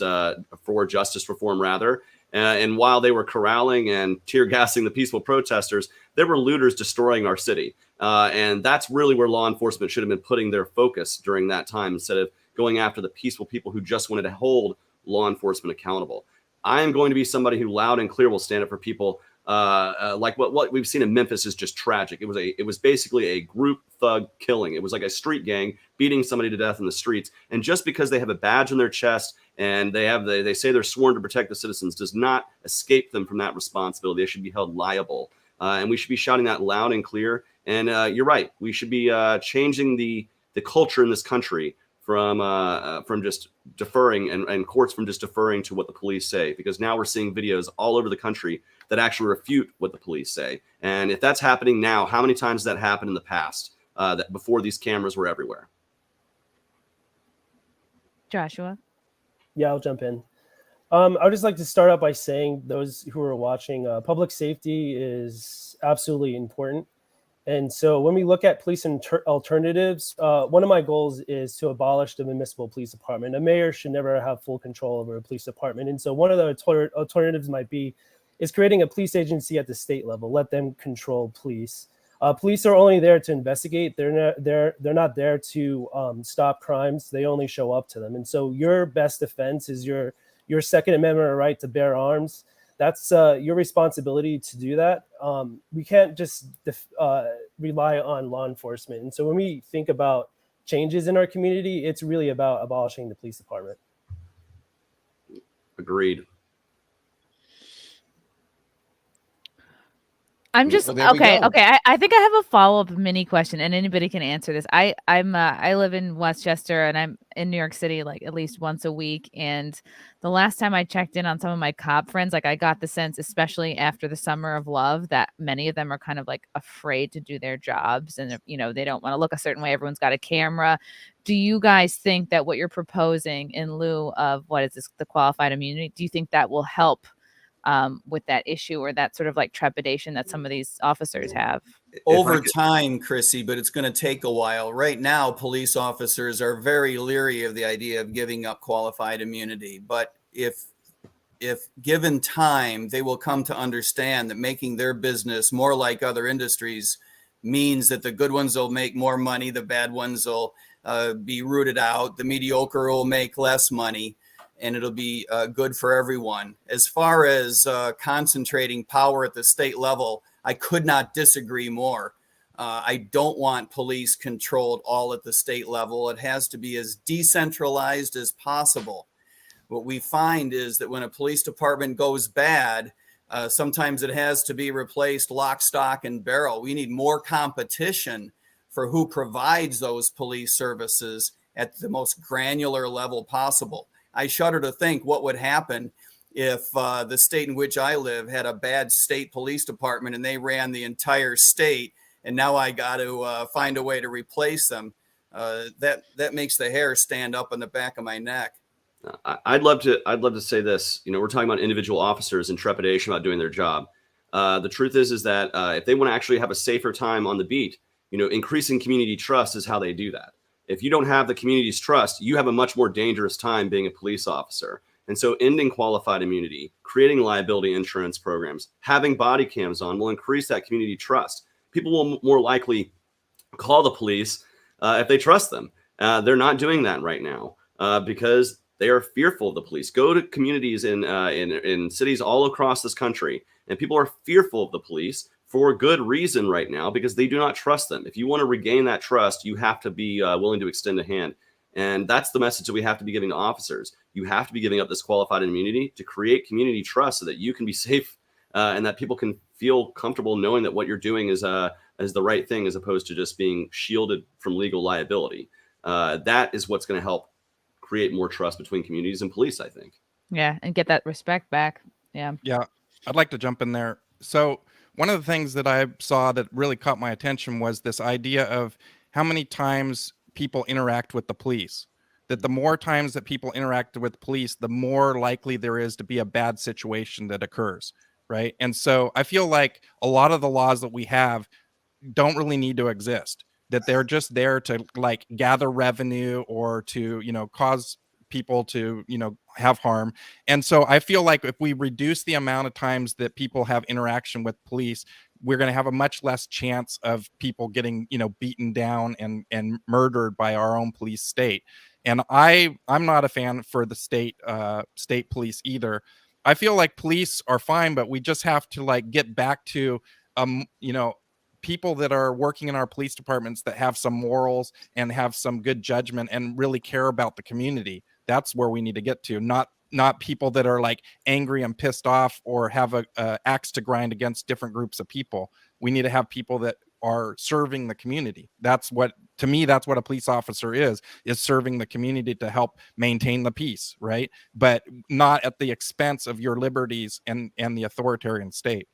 E: for justice reform, rather. And while they were corralling and tear gassing the peaceful protesters, there were looters destroying our city. And that's really where law enforcement should have been putting their focus during that time instead of going after the peaceful people who just wanted to hold law enforcement accountable. I am going to be somebody who loud and clear will stand up for people like what we've seen in Memphis is just tragic. It was basically a group thug killing. It was like a street gang beating somebody to death in the streets. And just because they have a badge on their chest and they say they're sworn to protect the citizens does not escape them from that responsibility. They should be held liable. And we should be shouting that loud and clear. And you're right. We should be changing the culture in this country from just deferring and courts from just deferring to what the police say, because now we're seeing videos all over the country that actually refute what the police say. And if that's happening now, how many times has that happened in the past that before these cameras were everywhere?
B: Joshua?
C: Yeah, I'll jump in. I would just like to start out by saying those who are watching, public safety is absolutely important. And so when we look at police alternatives, one of my goals is to abolish the municipal police department. A mayor should never have full control over a police department. And so one of the alternatives might be is creating a police agency at the state level. Let them control police. Police are only there to investigate. They're not there to stop crimes. They only show up to them. And so your best defense is your Second Amendment right to bear arms. That's your responsibility to do that. We can't just rely on law enforcement. And so when we think about changes in our community, it's really about abolishing the police department.
E: Agreed.
B: I'm just
A: Well, there we
B: okay.
A: go.
B: Okay, I think I have a follow-up mini question, and anybody can answer this. I live in Westchester, and I'm in New York City like at least once a week. And the last time I checked in on some of my cop friends, like I got the sense, especially after the summer of love, that many of them are kind of like afraid to do their jobs, and they don't want to look a certain way. Everyone's got a camera. Do you guys think that what you're proposing in lieu of the qualified immunity? Do you think that will help with that issue or that sort of like trepidation that some of these officers have?
F: Over time, Chrissy, but it's going to take a while. Right now, police officers are very leery of the idea of giving up qualified immunity. But if given time, they will come to understand that making their business more like other industries means that the good ones will make more money, the bad ones will be rooted out, the mediocre will make less money. and it'll be good for everyone. As far as concentrating power at the state level, I could not disagree more. I don't want police controlled all at the state level. It has to be as decentralized as possible. What we find is that when a police department goes bad, sometimes it has to be replaced lock, stock, and barrel. We need more competition for who provides those police services at the most granular level possible. I shudder to think what would happen if the state in which I live had a bad state police department and they ran the entire state, and now I got to find a way to replace them. That makes the hair stand up on the back of my neck.
E: I'd love to say this. You know, we're talking about individual officers and trepidation about doing their job. The truth is that if they want to actually have a safer time on the beat, you know, increasing community trust is how they do that. If you don't have the community's trust, you have a much more dangerous time being a police officer. And so ending qualified immunity, creating liability insurance programs, having body cams on will increase that community trust. People will more likely call the police if they trust them. They're not doing that right now because they are fearful of the police. Go to communities in cities all across this country, and people are fearful of the police for good reason right now because they do not trust them. If you want to regain that trust, you have to be willing to extend a hand. And that's the message that we have to be giving to officers. You have to be giving up this qualified immunity to create community trust so that you can be safe and that people can feel comfortable knowing that what you're doing is the right thing as opposed to just being shielded from legal liability. That is what's going to help create more trust between communities and police, I think.
B: Yeah, and get that respect back. Yeah.
D: Yeah, I'd like to jump in there. So one of the things that I saw that really caught my attention was this idea of how many times people interact with the police. That the more times that people interact with the police, the more likely there is to be a bad situation that occurs, right? And so I feel like a lot of the laws that we have don't really need to exist. That they're just there to like gather revenue or to, you know, cause people to, you know, have harm. And so I feel like if we reduce the amount of times that people have interaction with police, we're going to have a much less chance of people getting, you know, beaten down and murdered by our own police state. And I'm not a fan for the state police either. I feel like police are fine, but we just have to like get back to, you know, people that are working in our police departments that have some morals and have some good judgment and really care about the community. That's where we need to get to, not people that are like angry and pissed off or have a axe to grind against different groups of people. We need to have people that are serving the community. That's what, to me, that's what a police officer is serving the community to help maintain the peace, right? But not at the expense of your liberties and the authoritarian state.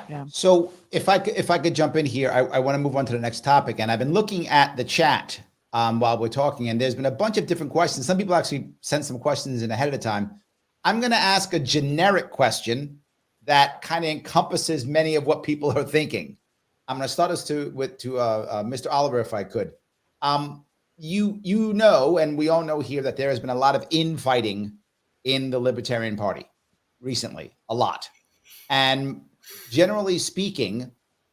B: Yeah.
A: So if I could jump in here, I want to move on to the next topic. And I've been looking at the chat while we're talking, and there's been a bunch of different questions. Some people actually sent some questions in ahead of time. I'm going to ask a generic question that kind of encompasses many of what people are thinking. I'm going to start us with Mr. Oliver, if I could. You know, and we all know here that there has been a lot of infighting in the Libertarian Party recently, a lot. And generally speaking,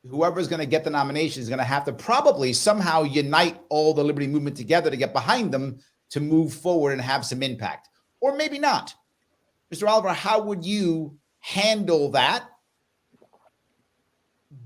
A: whoever's going to get the nomination is going to have to probably somehow unite all the liberty movement together to get behind them to move forward and have some impact, or maybe not. Mr. Oliver, how would you handle that?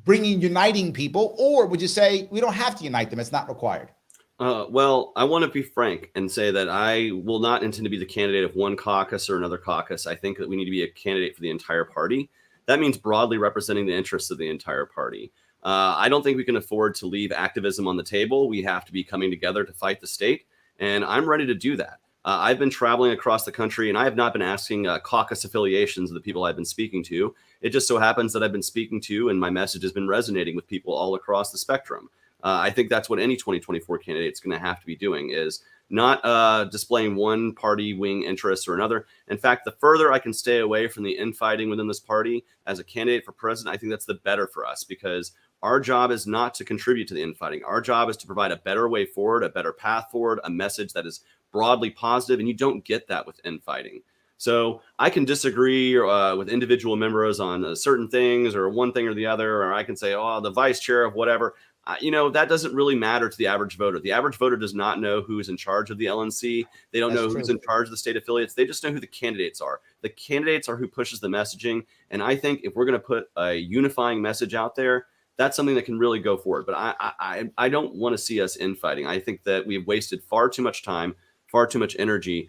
A: Uniting people, or would you say we don't have to unite them? It's not required.
E: Well, I want to be frank and say that I will not intend to be the candidate of one caucus or another caucus. I think that we need to be a candidate for the entire party. That means broadly representing the interests of the entire party. I don't think we can afford to leave activism on the table. We have to be coming together to fight the state, and I'm ready to do that. I've been traveling across the country, and I have not been asking caucus affiliations of the people I've been speaking to. It just so happens that I've been speaking to, and my message has been resonating with people all across the spectrum. I think that's what any 2024 candidate is going to have to be doing, is not displaying one party wing interest or another. In fact, the further I can stay away from the infighting within this party as a candidate for president, I think that's the better for us, because our job is not to contribute to the infighting. Our job is to provide a better way forward, a better path forward, a message that is broadly positive, and you don't get that with infighting. So I can disagree with individual members on certain things or one thing or the other, or I can say, oh, the vice chair of whatever. That doesn't really matter to the average voter. The average voter does not know who is in charge of the LNC. They don't know who's in charge of the state affiliates. They just know who the candidates are. The candidates are who pushes the messaging. And I think if we're going to put a unifying message out there, that's something that can really go forward. But I don't want to see us infighting. I think that we've wasted far too much time, far too much energy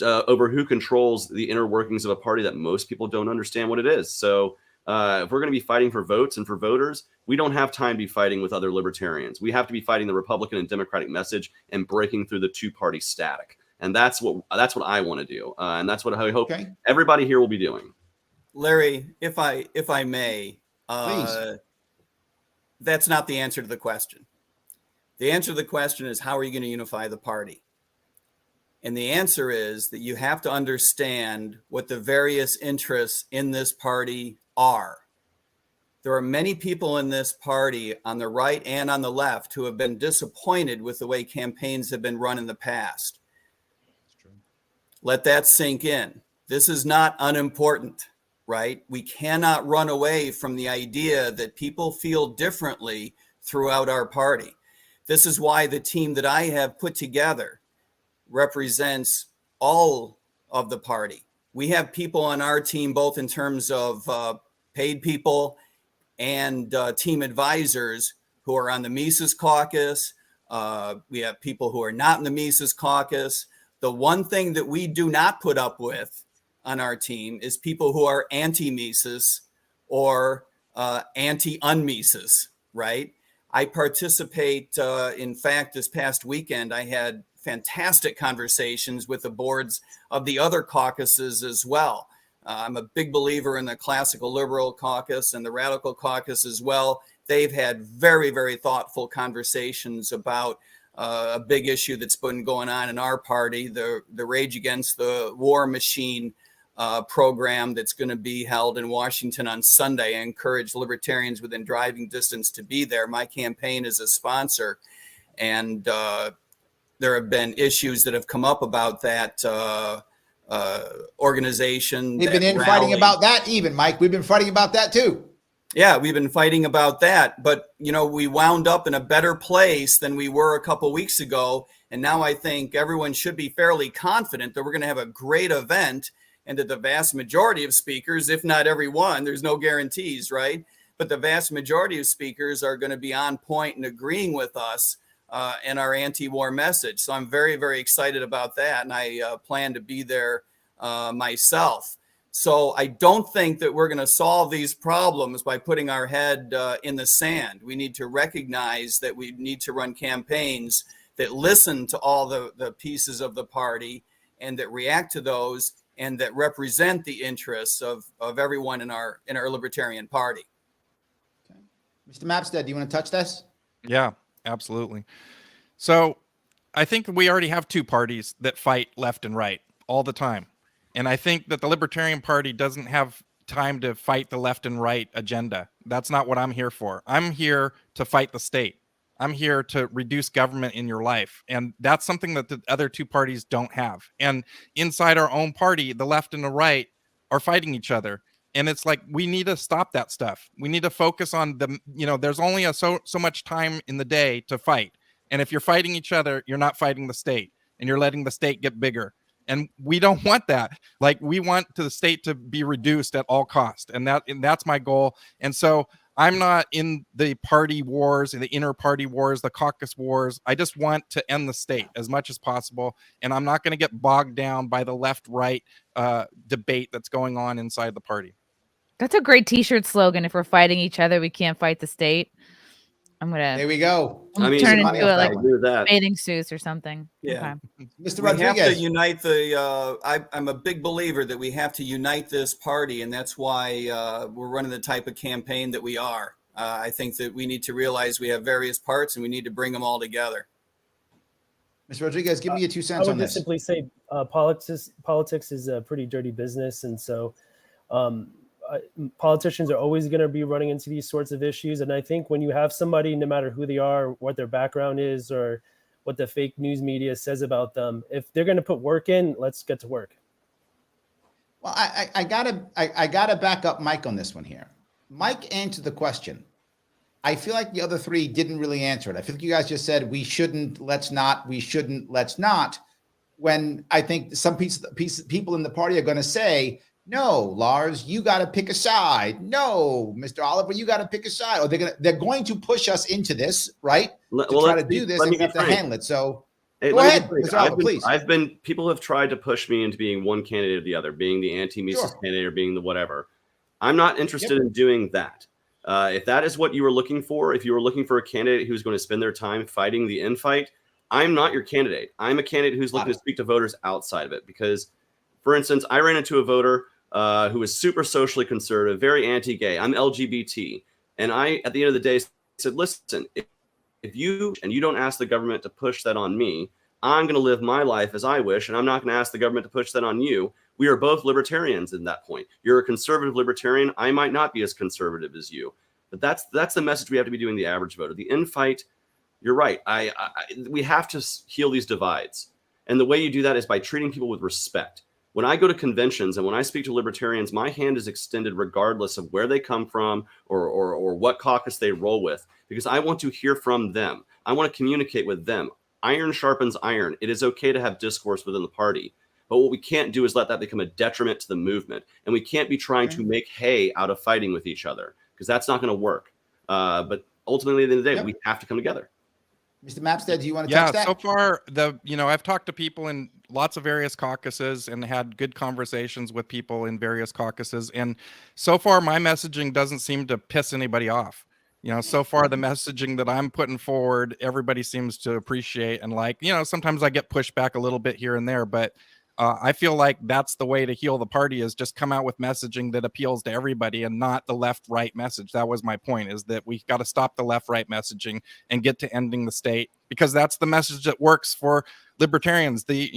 E: over who controls the inner workings of a party that most people don't understand what it is. So if we're going to be fighting for votes and for voters, we don't have time to be fighting with other libertarians. We have to be fighting the Republican and Democratic message and breaking through the two-party static. And that's what I want to do. And that's what I hope everybody here will be doing.
F: Larry, if I may,
A: please.
F: That's not the answer to the question. The answer to the question is, how are you going to unify the party? And the answer is that you have to understand what the various interests in this party are. There are many people in this party on the right and on the left who have been disappointed with the way campaigns have been run in the past. Let that sink in. This is not unimportant, right? We cannot run away from the idea that people feel differently throughout our party. This is why the team that I have put together represents all of the party. We have people on our team, both in terms of paid people and team advisors who are on the Mises caucus. We have people who are not in the Mises caucus. The one thing that we do not put up with on our team is people who are anti-Mises or anti-un-Mises, right? I participate, in fact, this past weekend, I had fantastic conversations with the boards of the other caucuses as well. I'm a big believer in the classical liberal caucus and the radical caucus as well. They've had very, very thoughtful conversations about a big issue that's been going on in our party, the Rage Against the War Machine program that's going to be held in Washington on Sunday. I encourage libertarians within driving distance to be there. My campaign is a sponsor, and there have been issues that have come up about that organization.
A: We've been fighting about that even, Mike. We've been fighting about that too.
F: Yeah, we've been fighting about that. But, we wound up in a better place than we were a couple weeks ago. And now I think everyone should be fairly confident that we're going to have a great event and that the vast majority of speakers, if not everyone, there's no guarantees, right? But the vast majority of speakers are going to be on point and agreeing with us and our anti-war message. So I'm very, very excited about that. And I plan to be there myself. So I don't think that we're going to solve these problems by putting our head in the sand. We need to recognize that we need to run campaigns that listen to all the pieces of the party and that react to those and that represent the interests of everyone in our Libertarian Party.
A: Okay. Mr. Mapstead, do you want to touch this?
D: Yeah, absolutely. So I think we already have two parties that fight left and right all the time. And I think that the Libertarian Party doesn't have time to fight the left and right agenda. That's not what I'm here for. I'm here to fight the state. I'm here to reduce government in your life. And that's something that the other two parties don't have. And inside our own party, the left and the right are fighting each other. And it's like, we need to stop that stuff. We need to focus on there's only so much time in the day to fight. And if you're fighting each other, you're not fighting the state and you're letting the state get bigger. And we don't want that. Like, we want the state to be reduced at all cost. And that's my goal. And so I'm not in the party wars, in the inner party wars, the caucus wars. I just want to end the state as much as possible. And I'm not going to get bogged down by the left-right debate that's going on inside the party.
B: That's a great t-shirt slogan. If we're fighting each other, we can't fight the state.
A: There we go.
B: Turn into it like
E: that.
B: bathing suits or something.
F: Yeah.
B: Okay.
A: Mr.
F: We
A: Rodriguez.
F: have to unite I'm a big believer that we have to unite this party, and that's why we're running the type of campaign that we are. I think that we need to realize we have various parts and we need to bring them all together.
A: Mr. Rodriguez, give me your 2 cents
C: I
A: on
C: would
A: this.
C: just simply say politics is a pretty dirty business. And so politicians are always going to be running into these sorts of issues. And I think when you have somebody, no matter who they are, what their background is, or what the fake news media says about them, if they're going to put work in, let's get to work.
A: Well, I gotta back up Mike on this one here. Mike answered the question. I feel like the other three didn't really answer it. I feel like you guys just said we shouldn't, let's not, we shouldn't, let's not. When I think some people in the party are going to say, no, Lars, you got to pick a side. No, Mr. Oliver, you got to pick a side. Or they're going to push us into this, right? Try to do this, and we have to handle it. So
E: hey,
A: go ahead, Mr. Oliver, please.
E: People have tried to push me into being one candidate or the other, being the anti-Mises candidate or being the whatever. I'm not interested in doing that. If that is what you were looking for, if you were looking for a candidate who's going to spend their time fighting the infight, I'm not your candidate. I'm a candidate who's looking to speak to voters outside of it. Because, for instance, I ran into a voter who was super socially conservative, very anti-gay. I'm LGBT. And I, at the end of the day, said, listen, if you don't ask the government to push that on me, I'm going to live my life as I wish, and I'm not going to ask the government to push that on you. We are both libertarians in that point. You're a conservative libertarian. I might not be as conservative as you. But that's the message we have to be doing the average voter. The infight, you're right. We have to heal these divides. And the way you do that is by treating people with respect. When I go to conventions and when I speak to libertarians, my hand is extended regardless of where they come from or what caucus they roll with, because I want to hear from them. I want to communicate with them. Iron sharpens iron. It is okay to have discourse within the party. But what we can't do is let that become a detriment to the movement. And we can't be trying to make hay out of fighting with each other, because that's not going to work. But ultimately, at the end of the day, we have to come together.
A: Mr. Mapstead, do you want to touch that?
D: Yeah, so far, I've talked to people in lots of various caucuses and had good conversations with people in various caucuses. And so far, my messaging doesn't seem to piss anybody off. So far, the messaging that I'm putting forward, everybody seems to appreciate and like. Sometimes I get pushed back a little bit here and there, but I feel like that's the way to heal the party, is just come out with messaging that appeals to everybody and not the left-right message. That was my point, is that we got to stop the left-right messaging and get to ending the state, because that's the message that works for libertarians. The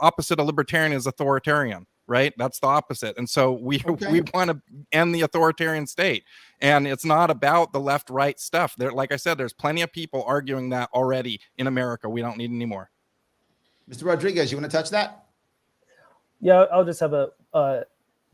D: opposite of libertarian is authoritarian, right? That's the opposite. And so we want to end the authoritarian state. And it's not about the left-right stuff. Like I said, there's plenty of people arguing that already in America. We don't need any more.
A: Mr. Rodriguez, you want to touch that?
C: Yeah, I'll just have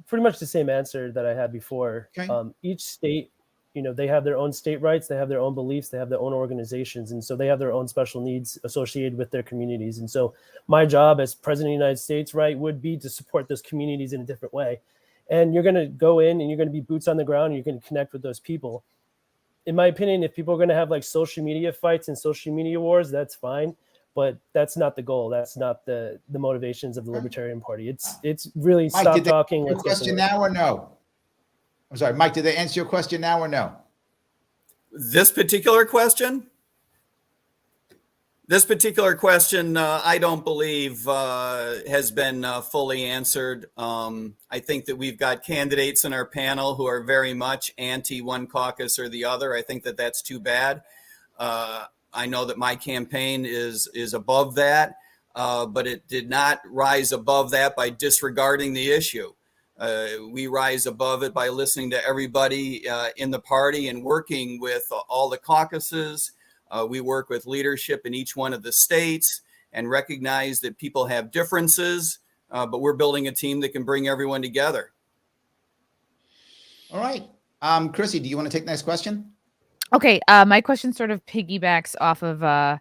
C: pretty much the same answer that I had before.
A: Okay.
C: Each state, they have their own state rights, they have their own beliefs, they have their own organizations, and so they have their own special needs associated with their communities. And so my job as president of the United States, right, would be to support those communities in a different way. And you're going to go in and you're going to be boots on the ground and you're going to connect with those people. In my opinion, if people are going to have like social media fights and social media wars, that's fine. But that's not the goal. That's not the motivations of the Libertarian Party. It's really
A: Mike,
C: stop talking.
A: Did they answer your question now or no? I'm sorry, Mike, did they answer your question now or no?
F: This particular question? This particular question, I don't believe has been fully answered. I think that we've got candidates in our panel who are very much anti one caucus or the other. I think that that's too bad. I know that my campaign is above that, but it did not rise above that by disregarding the issue. We rise above it by listening to everybody in the party and working with all the caucuses. We work with leadership in each one of the states and recognize that people have differences, but we're building a team that can bring everyone together.
A: All right. Chrissy, do you want to take the next question?
B: Okay, my question sort of piggybacks off of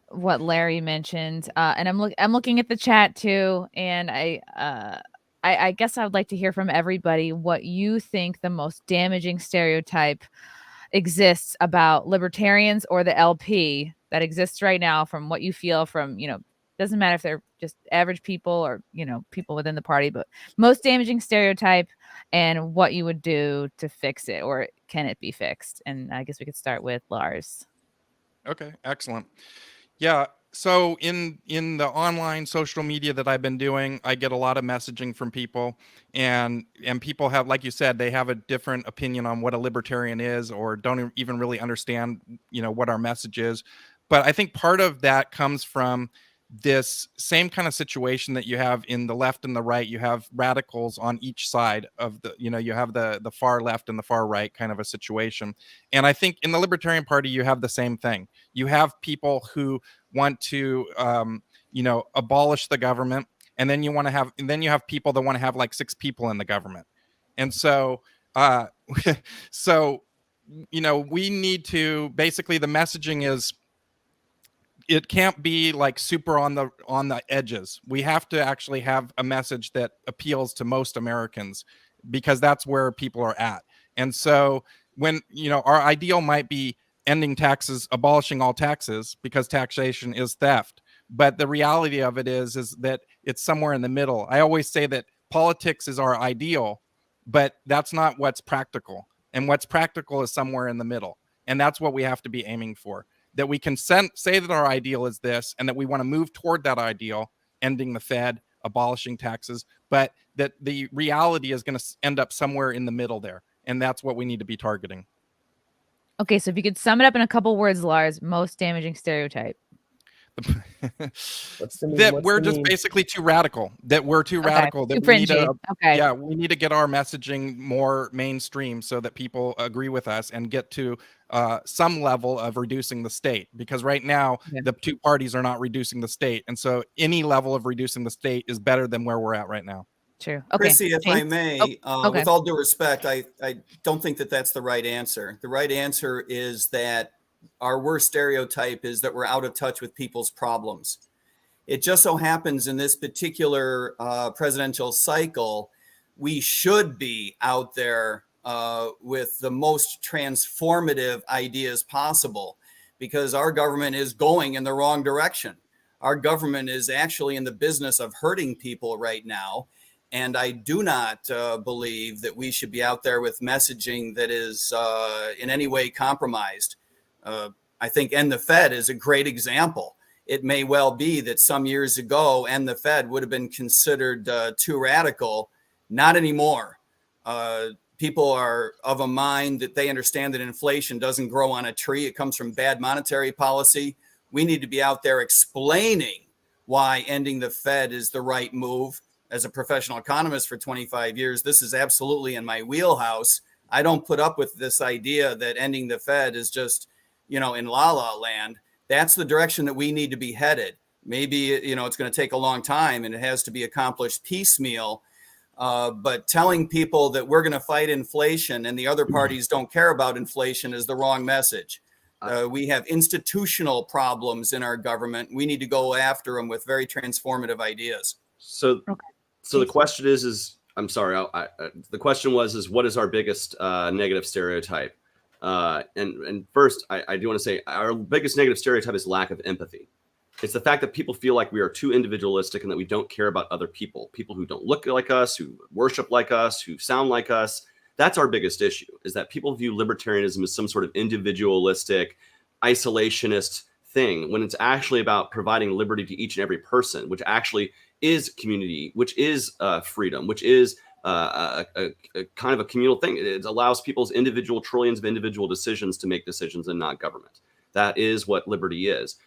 B: what Larry mentioned, and I'm looking at the chat too, and I guess I would like to hear from everybody what you think the most damaging stereotype exists about libertarians or the LP that exists right now, from what you feel from, doesn't matter if they're just average people or, people within the party, but most damaging stereotype and what you would do to fix it, or can it be fixed? And I guess we could start with Lars.
D: Okay, excellent. Yeah. So in the online social media that I've been doing, I get a lot of messaging from people, and people have, like you said, they have a different opinion on what a libertarian is, or don't even really understand, what our message is. But I think part of that comes from this same kind of situation that you have in the left and the right. You have radicals on each side of the, you have the far left and the far right kind of a situation. And I think in the Libertarian Party, you have the same thing. You have people who want to, abolish the government, and then you have people that want to have like 6 people in the government. And so so we need to, basically the messaging is, it can't be like super on the edges. We have to actually have a message that appeals to most Americans, because that's where people are at. And so when, our ideal might be ending taxes, abolishing all taxes, because taxation is theft. But the reality of it is that it's somewhere in the middle. I always say that politics is our ideal, but that's not what's practical. And what's practical is somewhere in the middle. And that's what we have to be aiming for. That we can say that our ideal is this, and that we want to move toward that ideal, ending the Fed, abolishing taxes, but that the reality is going to end up somewhere in the middle there. And that's what we need to be targeting.
B: Okay, so if you could sum it up in a couple words, Lars, most damaging stereotype.
D: That we're just basically too radical. That we're too radical. That we need to, we need to get our messaging more mainstream so that people agree with us and get to some level of reducing the state. Because right now, the two parties are not reducing the state, and so any level of reducing the state is better than where we're at right now.
B: True. Okay,
F: Chrissy, if I may, with all due respect, I don't think that that's the right answer. The right answer is that our worst stereotype is that we're out of touch with people's problems. It just so happens in this particular presidential cycle, we should be out there with the most transformative ideas possible, because our government is going in the wrong direction. Our government is actually in the business of hurting people right now. And I do not believe that we should be out there with messaging that is in any way compromised. I think End the Fed is a great example. It may well be that some years ago, End the Fed would have been considered too radical. Not anymore. People are of a mind that they understand that inflation doesn't grow on a tree. It comes from bad monetary policy. We need to be out there explaining why ending the Fed is the right move. As a professional economist for 25 years, this is absolutely in my wheelhouse. I don't put up with this idea that ending the Fed is just, in la la land. That's the direction that we need to be headed. Maybe, it's going to take a long time and it has to be accomplished piecemeal. But telling people that we're going to fight inflation and the other parties don't care about inflation is the wrong message. We have institutional problems in our government. We need to go after them with very transformative ideas.
E: So the question is I'm sorry. The question was what is our biggest negative stereotype? And first, I do want to say our biggest negative stereotype is lack of empathy. It's the fact that people feel like we are too individualistic and that we don't care about other people who don't look like us, who worship like us, who sound like us. That's our biggest issue, is that people view libertarianism as some sort of individualistic, isolationist thing, when it's actually about providing liberty to each and every person, which actually is community, which is freedom, which is a kind of a communal thing. It allows people's individual trillions of individual decisions to make decisions and not government. That is what liberty is.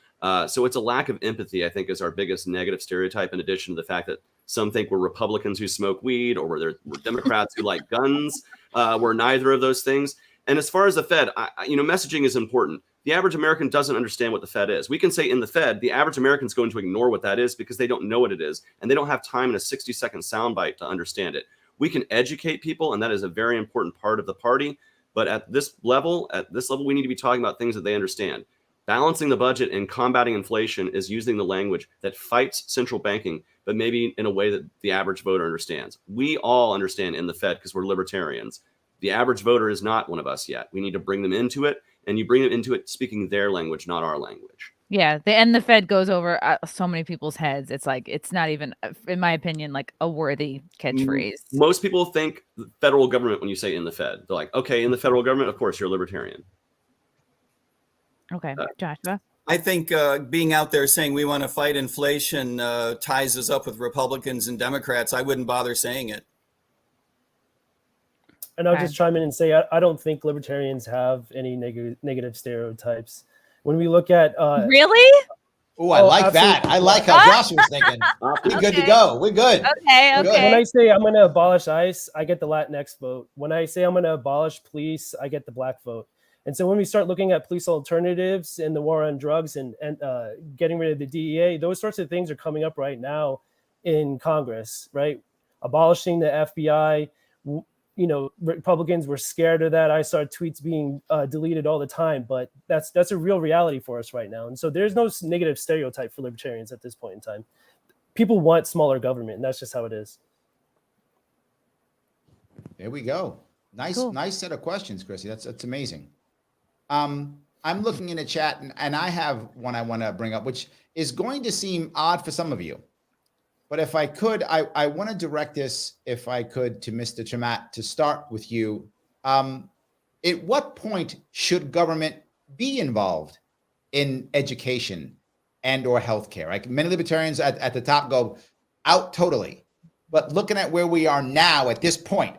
E: So it's a lack of empathy, I think, is our biggest negative stereotype, in addition to the fact that some think we're Republicans who smoke weed, or we're Democrats who like guns. We're neither of those things. And as far as the Fed, messaging is important. The average American doesn't understand what the Fed is. We can say in the Fed, the average American is going to ignore what that is because they don't know what it is, and they don't have time in a 60-second soundbite to understand it. We can educate people, and that is a very important part of the party. But at this level, we need to be talking about things that they understand. Balancing the budget and combating inflation is using the language that fights central banking, but maybe in a way that the average voter understands. We all understand in the Fed because we're libertarians. The average voter is not one of us yet. We need to bring them into it, and you bring them into it speaking their language, not our language.
B: Yeah, the Fed goes over so many people's heads. It's like, it's not even, in my opinion, like a worthy catchphrase.
E: Most people think the federal government when you say in the Fed. They're like, okay, in the federal government, of course, you're a libertarian.
B: Okay, Joshua?
F: I think being out there saying we want to fight inflation ties us up with Republicans and Democrats. I wouldn't bother saying it.
C: And I'll just chime in and say, I don't think libertarians have any negative stereotypes. When we look at
B: really?
A: Oh, I like that. I like how Josh was thinking. We're good to go. We're good.
B: Okay.
C: When I say I'm going to abolish ICE, I get the Latinx vote. When I say I'm going to abolish police, I get the black vote. And so when we start looking at police alternatives and the war on drugs and getting rid of the DEA, those sorts of things are coming up right now. in Congress, right? Abolishing the FBI. You know, Republicans were scared of that. I saw tweets being deleted all the time, but that's a real reality for us right now. And so there's no negative stereotype for libertarians at this point in time. People want smaller government, and that's just how it is.
A: There we go. Nice,
B: Cool.
A: Nice set of questions, Chrissy. That's amazing. I'm looking in the chat, and I have one I want to bring up, which is going to seem odd for some of you. But if I could, I want to direct this, if I could, to Mr. Chamath, to start with you. At what point should government be involved in education and or healthcare? Like many libertarians at the top go out totally. But looking at where we are now at this point,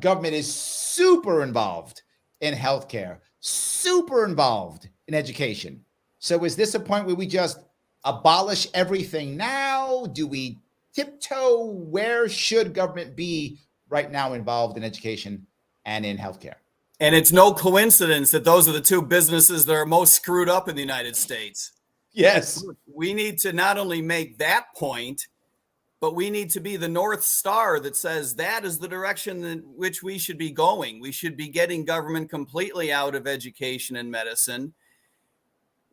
A: government is super involved in healthcare, super involved in education. So is this a point where we just abolish everything now? Do we tiptoe? Where should government be right now involved in education and in healthcare?
F: And it's no coincidence that those are the two businesses that are most screwed up in the United States.
A: Yes.
F: We need to not only make that point, but we need to be the North Star that says that is the direction in which we should be going. We should be getting government completely out of education and medicine,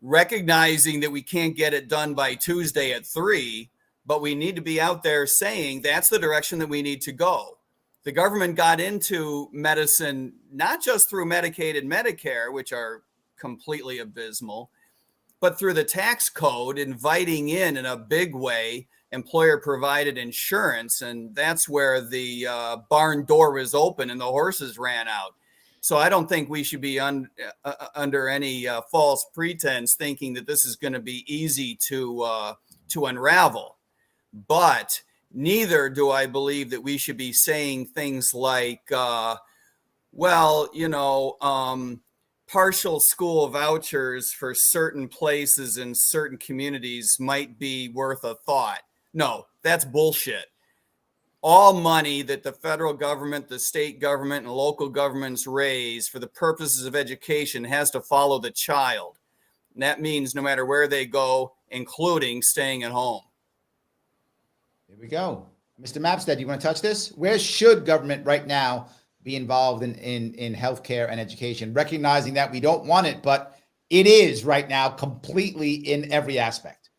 F: recognizing that we can't get it done by Tuesday at 3, but we need to be out there saying that's the direction that we need to go. The government got into medicine, not just through Medicaid and Medicare, which are completely abysmal, but through the tax code, inviting in a big way employer provided insurance. And that's where the barn door was open and the horses ran out. So I don't think we should be under any false pretense thinking that this is going to be easy to unravel. But neither do I believe that we should be saying things like, partial school vouchers for certain places in certain communities might be worth a thought. No, that's bullshit. All money that the federal government, the state government, and local governments raise for the purposes of education has to follow the child. And that means no matter where they go, including staying at home.
A: Here we go. Mr. Mapstead, you want to touch this? Where should government right now be involved in healthcare and education, recognizing that we don't want it, but it is right now completely in every aspect?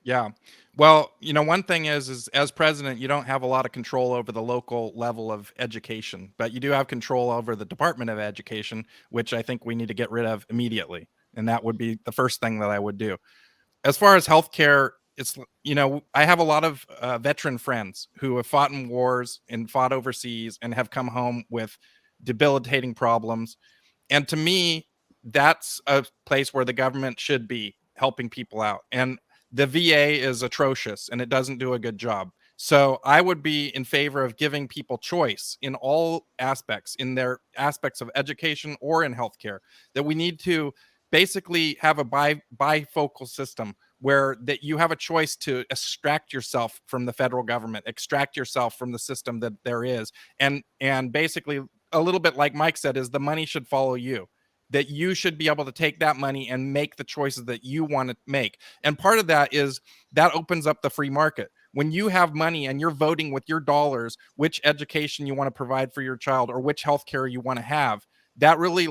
D: Yeah. Well, one thing is as president, you don't have a lot of control over the local level of education, but you do have control over the Department of Education, which I think we need to get rid of immediately. And that would be the first thing that I would do. As far as healthcare, it's, I have a lot of veteran friends who have fought in wars and fought overseas and have come home with debilitating problems. And to me, that's a place where the government should be helping people out. And the VA is atrocious and it doesn't do a good job. So I would be in favor of giving people choice in all aspects, in their aspects of education or in healthcare, that we need to basically have a bifocal system where that you have a choice to extract yourself from the federal government, extract yourself from the system that there is. And basically a little bit like Mike said, is the money should follow you. That you should be able to take that money and make the choices that you want to make. And part of that is that opens up the free market. When you have money and you're voting with your dollars, which education you want to provide for your child or which healthcare you want to have, that really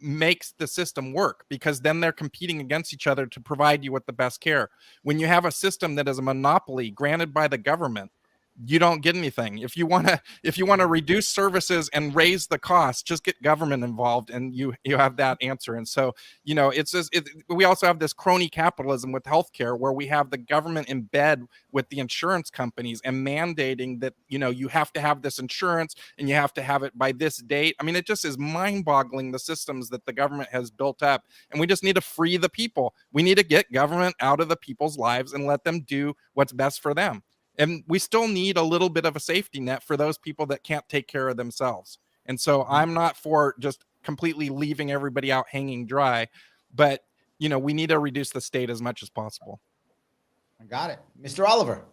D: makes the system work, because then they're competing against each other to provide you with the best care. When you have a system that is a monopoly granted by the government, you don't get anything. If you want to reduce services and raise the cost, just get government involved and you have that answer. And so, it's just, we also have this crony capitalism with healthcare where we have the government in bed with the insurance companies and mandating that, you have to have this insurance and you have to have it by this date. I mean, it just is mind-boggling, the systems that the government has built up. And we just need to free the people. We need to get government out of the people's lives and let them do what's best for them. And we still need a little bit of a safety net for those people that can't take care of themselves. And so I'm not for just completely leaving everybody out hanging dry, but, we need to reduce the state as much as possible.
A: I got it. Mr. Oliver.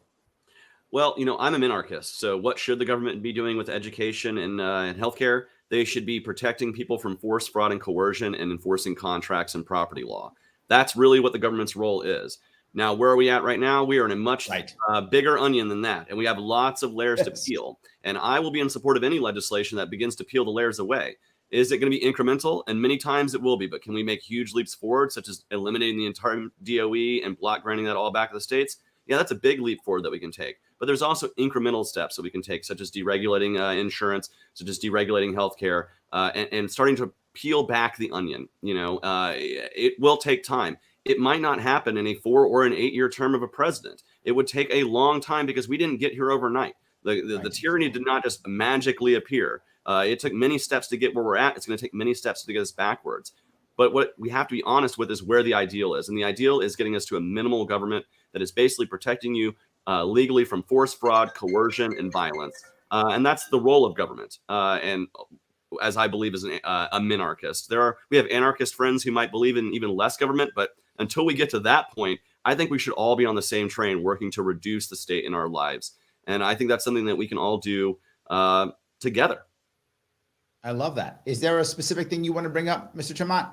E: Well, I'm a minarchist. So what should the government be doing with education and healthcare? They should be protecting people from force, fraud, and coercion and enforcing contracts and property law. That's really what the government's role is. Now, where are we at right now? We are in a much
A: Right.
E: bigger onion than that, and we have lots of layers to
A: Yes.
E: peel. And I will be in support of any legislation that begins to peel the layers away. Is it going to be incremental? And many times it will be, but can we make huge leaps forward, such as eliminating the entire DOE and block granting that all back to the states? Yeah, that's a big leap forward that we can take. But there's also incremental steps that we can take, such as deregulating insurance, such as deregulating healthcare, and starting to peel back the onion. It will take time. It might not happen in a 4 or an 8 year term of a president. It would take a long time because we didn't get here overnight. The tyranny did not just magically appear. It took many steps to get where we're at. It's going to take many steps to get us backwards. But what we have to be honest with is where the ideal is. And the ideal is getting us to a minimal government that is basically protecting you legally from force, fraud, coercion, and violence. And that's the role of government. And as I believe is a minarchist. We have anarchist friends who might believe in even less government, but until we get to that point, I think we should all be on the same train working to reduce the state in our lives. And I think that's something that we can all do together.
A: I love that. Is there a specific thing you want to bring up, Mr. Tremont?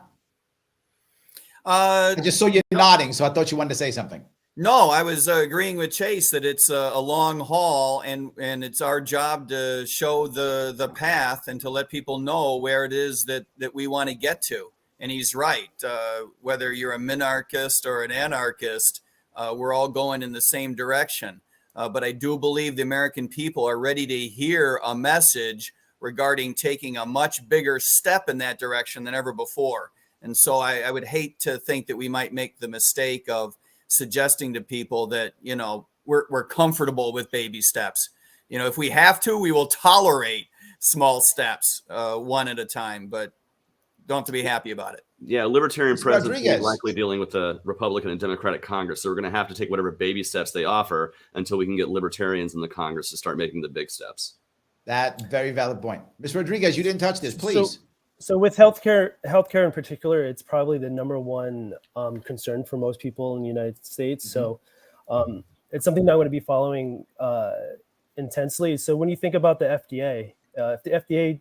F: Uh,
A: I just saw you nodding, so I thought you wanted to say something.
F: No, I was agreeing with Chase that it's a long haul, and it's our job to show the path and to let people know where it is that we want to get to. And he's right. Whether you're a minarchist or an anarchist, we're all going in the same direction. But I do believe the American people are ready to hear a message regarding taking a much bigger step in that direction than ever before. And so I would hate to think that we might make the mistake of suggesting to people that, we're comfortable with baby steps. If we have to, we will tolerate small steps one at a time, but don't have to be happy about it.
E: Yeah, Libertarian
A: Mr.
E: presidency is
A: Rodriguez.
E: likely dealing with the Republican and Democratic Congress. So we're going to have to take whatever baby steps they offer until we can get Libertarians in the Congress to start making the big steps.
A: That very valid point. Ms. Rodriguez, you didn't touch this, please.
C: So with healthcare in particular, it's probably the number one concern for most people in the United States.
A: Mm-hmm.
C: So it's something that I'm going to be following intensely. So when you think about the FDA, if the FDA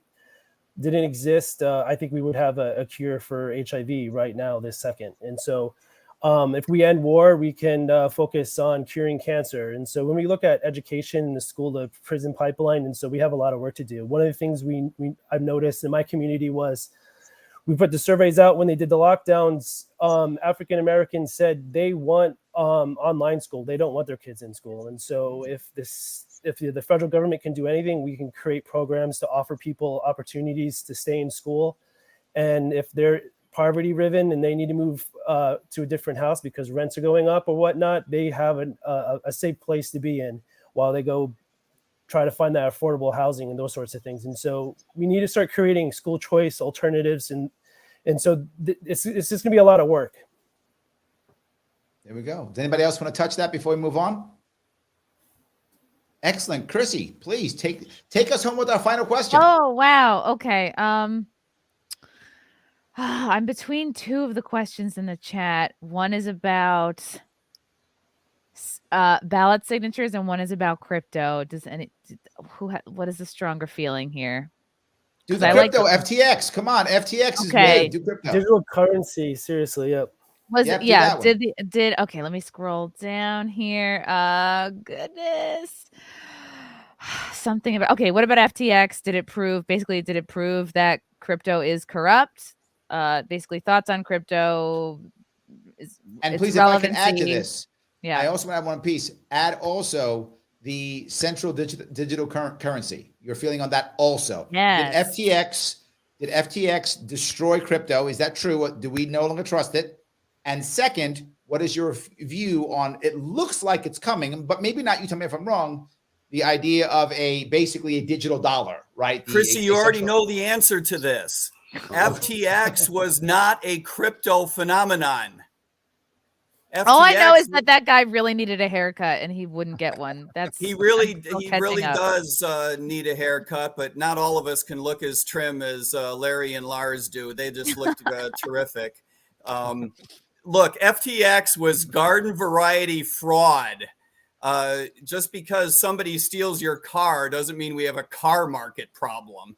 C: didn't exist, I think we would have a cure for HIV right now, this second. And so if we end war, we can focus on curing cancer. And so when we look at education, the school to prison pipeline, and so we have a lot of work to do. One of the things I've noticed in my community was we put the surveys out when they did the lockdowns. African Americans said they want online school. They don't want their kids in school. And so if the federal government can do anything, we can create programs to offer people opportunities to stay in school. And if they're poverty riven and they need to move to a different house because rents are going up or whatnot, they have a safe place to be in while they go try to find that affordable housing and those sorts of things. And so we need to start creating school choice alternatives. And so it's just going to be a lot of work.
A: There we go. Does anybody else want to touch that before we move on? Excellent. Chrissy, please take us home with our final question.
B: Oh, wow. Okay. I'm between two of the questions in the chat. One is about ballot signatures and one is about crypto. What is the stronger feeling here?
A: Do the crypto, FTX. Come on, FTX is good. Do crypto.
C: Digital currency, seriously, yep.
B: Okay, let me scroll down here. Goodness. Something about, okay, what about FTX? Did it prove that crypto is corrupt? Basically thoughts on crypto.
A: And please, if I can add to this,
B: yeah.
A: I also want to have one piece. Add also the central digital currency. Your feeling on that also.
B: Yes.
A: Did FTX destroy crypto? Is that true? Do we no longer trust it? And second, what is your view on, it looks like it's coming, but maybe not, you tell me if I'm wrong, the idea of basically a digital dollar, right?
F: Chrissy, you already know the answer to this. FTX was not a crypto phenomenon.
B: All I know is that guy really needed a haircut and he wouldn't get one. He really
F: does need a haircut, but not all of us can look as trim as Larry and Lars do. They just looked terrific. Look, FTX was garden variety fraud. Just because somebody steals your car doesn't mean we have a car market problem.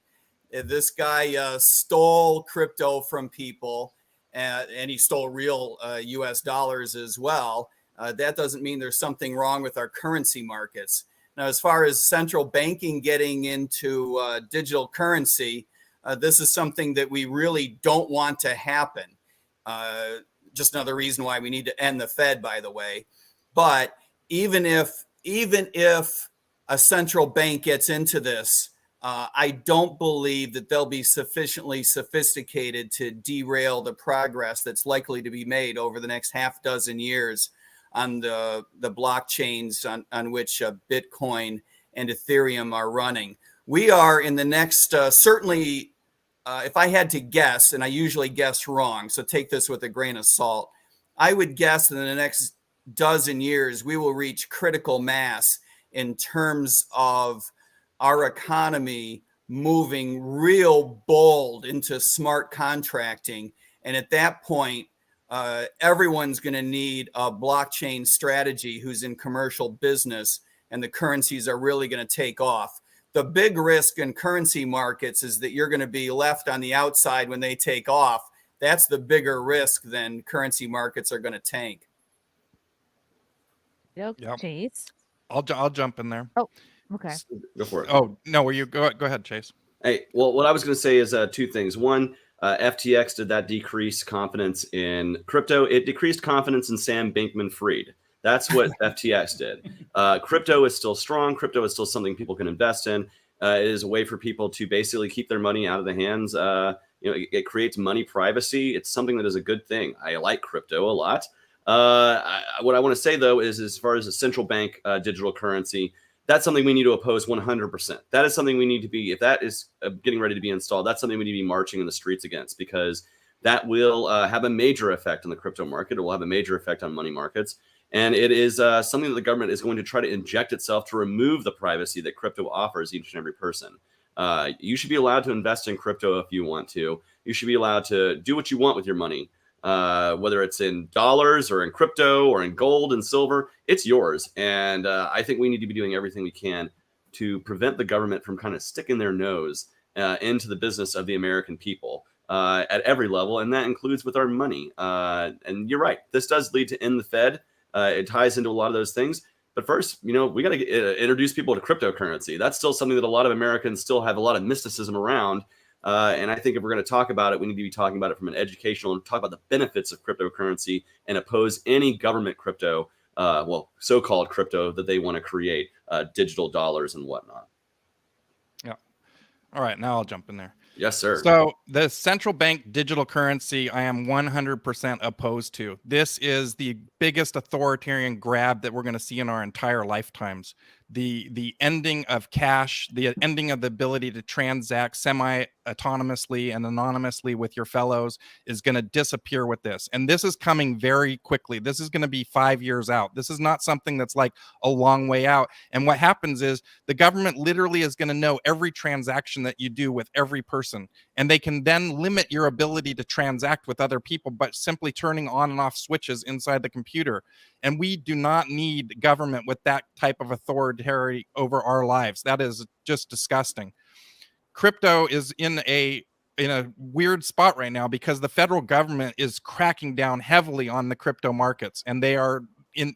F: This guy stole crypto from people, and he stole real US dollars as well. that doesn't mean there's something wrong with our currency markets. Now, as far as central banking getting into digital currency, this is something that we really don't want to happen. Just another reason why we need to end the Fed, by the way. But even if a central bank gets into this, I don't believe that they'll be sufficiently sophisticated to derail the progress that's likely to be made over the next half dozen years on the blockchains on which Bitcoin and Ethereum are running. We are in the next, certainly, if I had to guess, and I usually guess wrong, so take this with a grain of salt, I would guess that in the next dozen years, we will reach critical mass in terms of our economy moving real bold into smart contracting. And at that point, everyone's going to need a blockchain strategy who's in commercial business, and the currencies are really going to take off. The big risk in currency markets is that you're going to be left on the outside when they take off. That's the bigger risk than currency markets are going to tank.
B: Yep. Chase.
D: I'll jump in there.
B: Oh, okay.
E: Go for it.
D: Oh, no, you go ahead, Chase.
E: Hey, well, what I was going to say is two things. One, FTX did that decrease confidence in crypto. It decreased confidence in Sam Bankman-Fried. That's what FTX did. Crypto is still strong. Crypto is still something people can invest in. It is a way for people to basically keep their money out of the hands. It creates money privacy. It's something that is a good thing. I like crypto a lot. What I want to say, though, is as far as a central bank digital currency, that's something we need to oppose 100%. That is something we need to be, if that is getting ready to be installed, that's something we need to be marching in the streets against, because that will have a major effect on the crypto market. It will have a major effect on money markets. And it is something that the government is going to try to inject itself to remove the privacy that crypto offers each and every person. You should be allowed to invest in crypto if you want to. You should be allowed to do what you want with your money. Whether it's in dollars or in crypto or in gold and silver, it's yours. And I think we need to be doing everything we can to prevent the government from kind of sticking their nose into the business of the American people at every level. And that includes with our money. And you're right. This does lead to end the Fed. It ties into a lot of those things. But first, we got to introduce people to cryptocurrency. That's still something that a lot of Americans still have a lot of mysticism around. And I think if we're going to talk about it, we need to be talking about it from an educational and talk about the benefits of cryptocurrency and oppose any government crypto, so-called crypto that they want to create, digital dollars and whatnot.
D: Yeah. All right. Now I'll jump in there.
E: Yes, sir.
D: So the central bank digital currency, I am 100% opposed to. This is the biggest authoritarian grab that we're going to see in our entire lifetimes. The ending of cash, the ending of the ability to transact semi-autonomously and anonymously with your fellows is going to disappear with this. And this is coming very quickly. This is going to be 5 years out. This is not something that's like a long way out. And what happens is the government literally is going to know every transaction that you do with every person. And they can then limit your ability to transact with other people by simply turning on and off switches inside the computer. And we do not need government with that type of authority over our lives. That is just disgusting. Crypto is in a weird spot right now because the federal government is cracking down heavily on the crypto markets, and they are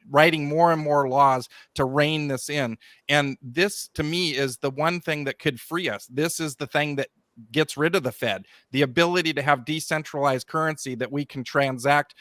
D: writing more and more laws to rein this in. And this, to me, is the one thing that could free us. This is the thing that gets rid of the Fed, the ability to have decentralized currency that we can transact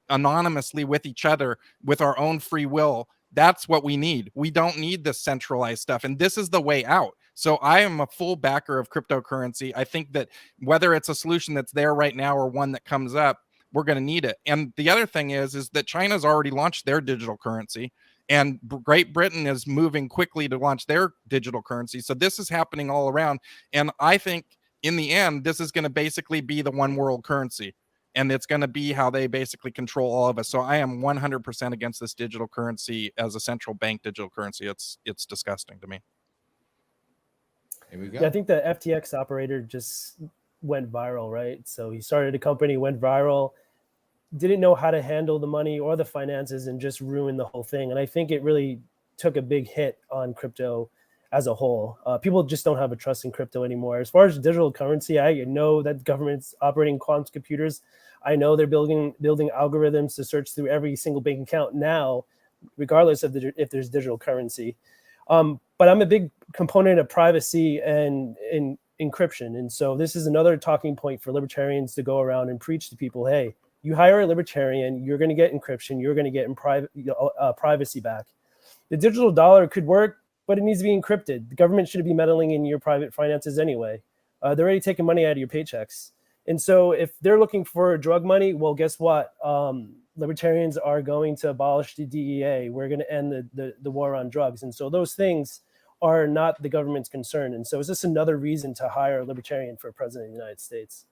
D: anonymously with each other with our own free will. That's what we need. We don't need this centralized stuff. And this is the way out. So I am a full backer of cryptocurrency. I think that whether it's a solution that's there right now or one that comes up, we're going to need it. And the other thing is that China's already launched their digital currency, and Great Britain is moving quickly to launch their digital currency. So this is happening all around. And I think in the end, this is going to basically be the one world currency. And it's going to be how they basically control all of us. So I am 100% against this digital currency as a central bank digital currency. It's disgusting to me.
A: Here we go.
C: Yeah, I think the FTX operator just went viral, right? So he started a company, went viral, didn't know how to handle the money or the finances, and just ruined the whole thing. And I think it really took a big hit on crypto as a whole. People just don't have a trust in crypto anymore. As far as digital currency, I know that government's operating quantum computers. I know they're building algorithms to search through every single bank account now, regardless of if there's digital currency. But I'm a big component of privacy and encryption. And so this is another talking point for libertarians to go around and preach to people, hey, you hire a libertarian, you're going to get encryption, you're going to get privacy back. The digital dollar could work, but it needs to be encrypted. The government shouldn't be meddling in your private finances anyway. They're already taking money out of your paychecks. And so if they're looking for drug money, well, guess what? Libertarians are going to abolish the DEA. We're going to end the war on drugs. And so those things are not the government's concern. And so it's just another reason to hire a libertarian for president of the United States.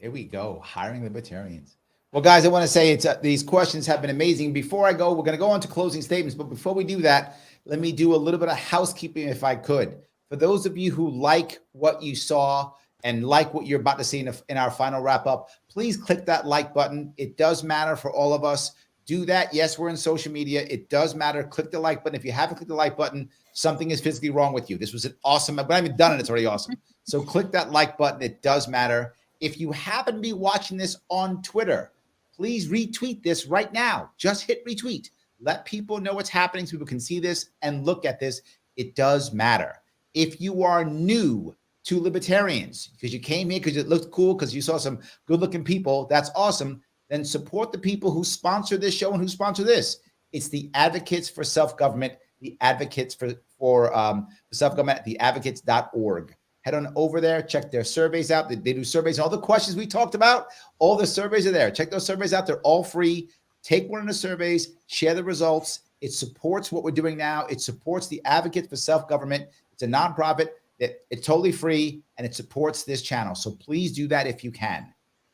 A: Here we go, hiring libertarians. Well, guys, I want to say these questions have been amazing. Before I go, we're going to go on to closing statements. But before we do that, let me do a little bit of housekeeping if I could. For those of you who like what you saw and like what you're about to see in our final wrap up, please click that like button. It does matter for all of us. Do that. Yes, we're in social media. It does matter. Click the like button. If you haven't clicked the like button, something is physically wrong with you. This was an awesome, but I haven't done it. It's already awesome. So click that like button. It does matter. If you happen to be watching this on Twitter, please retweet this right now. Just hit retweet. Let people know what's happening so people can see this and look at this. It does matter. If you are new to libertarians, because you came here because it looked cool, because you saw some good-looking people, that's awesome, then support the people who sponsor this show and who sponsor this. It's the Advocates for Self-Government, the Advocates for Self-Government, theadvocates.org. Head on over there, check their surveys out. They do surveys. All the questions we talked about, all the surveys are there. Check those surveys out. They're all free. Take one of the surveys, share the results. It supports what we're doing now. It supports the Advocates for Self-Government. It's a nonprofit. It's totally free, and it supports this channel. So please do that if you can.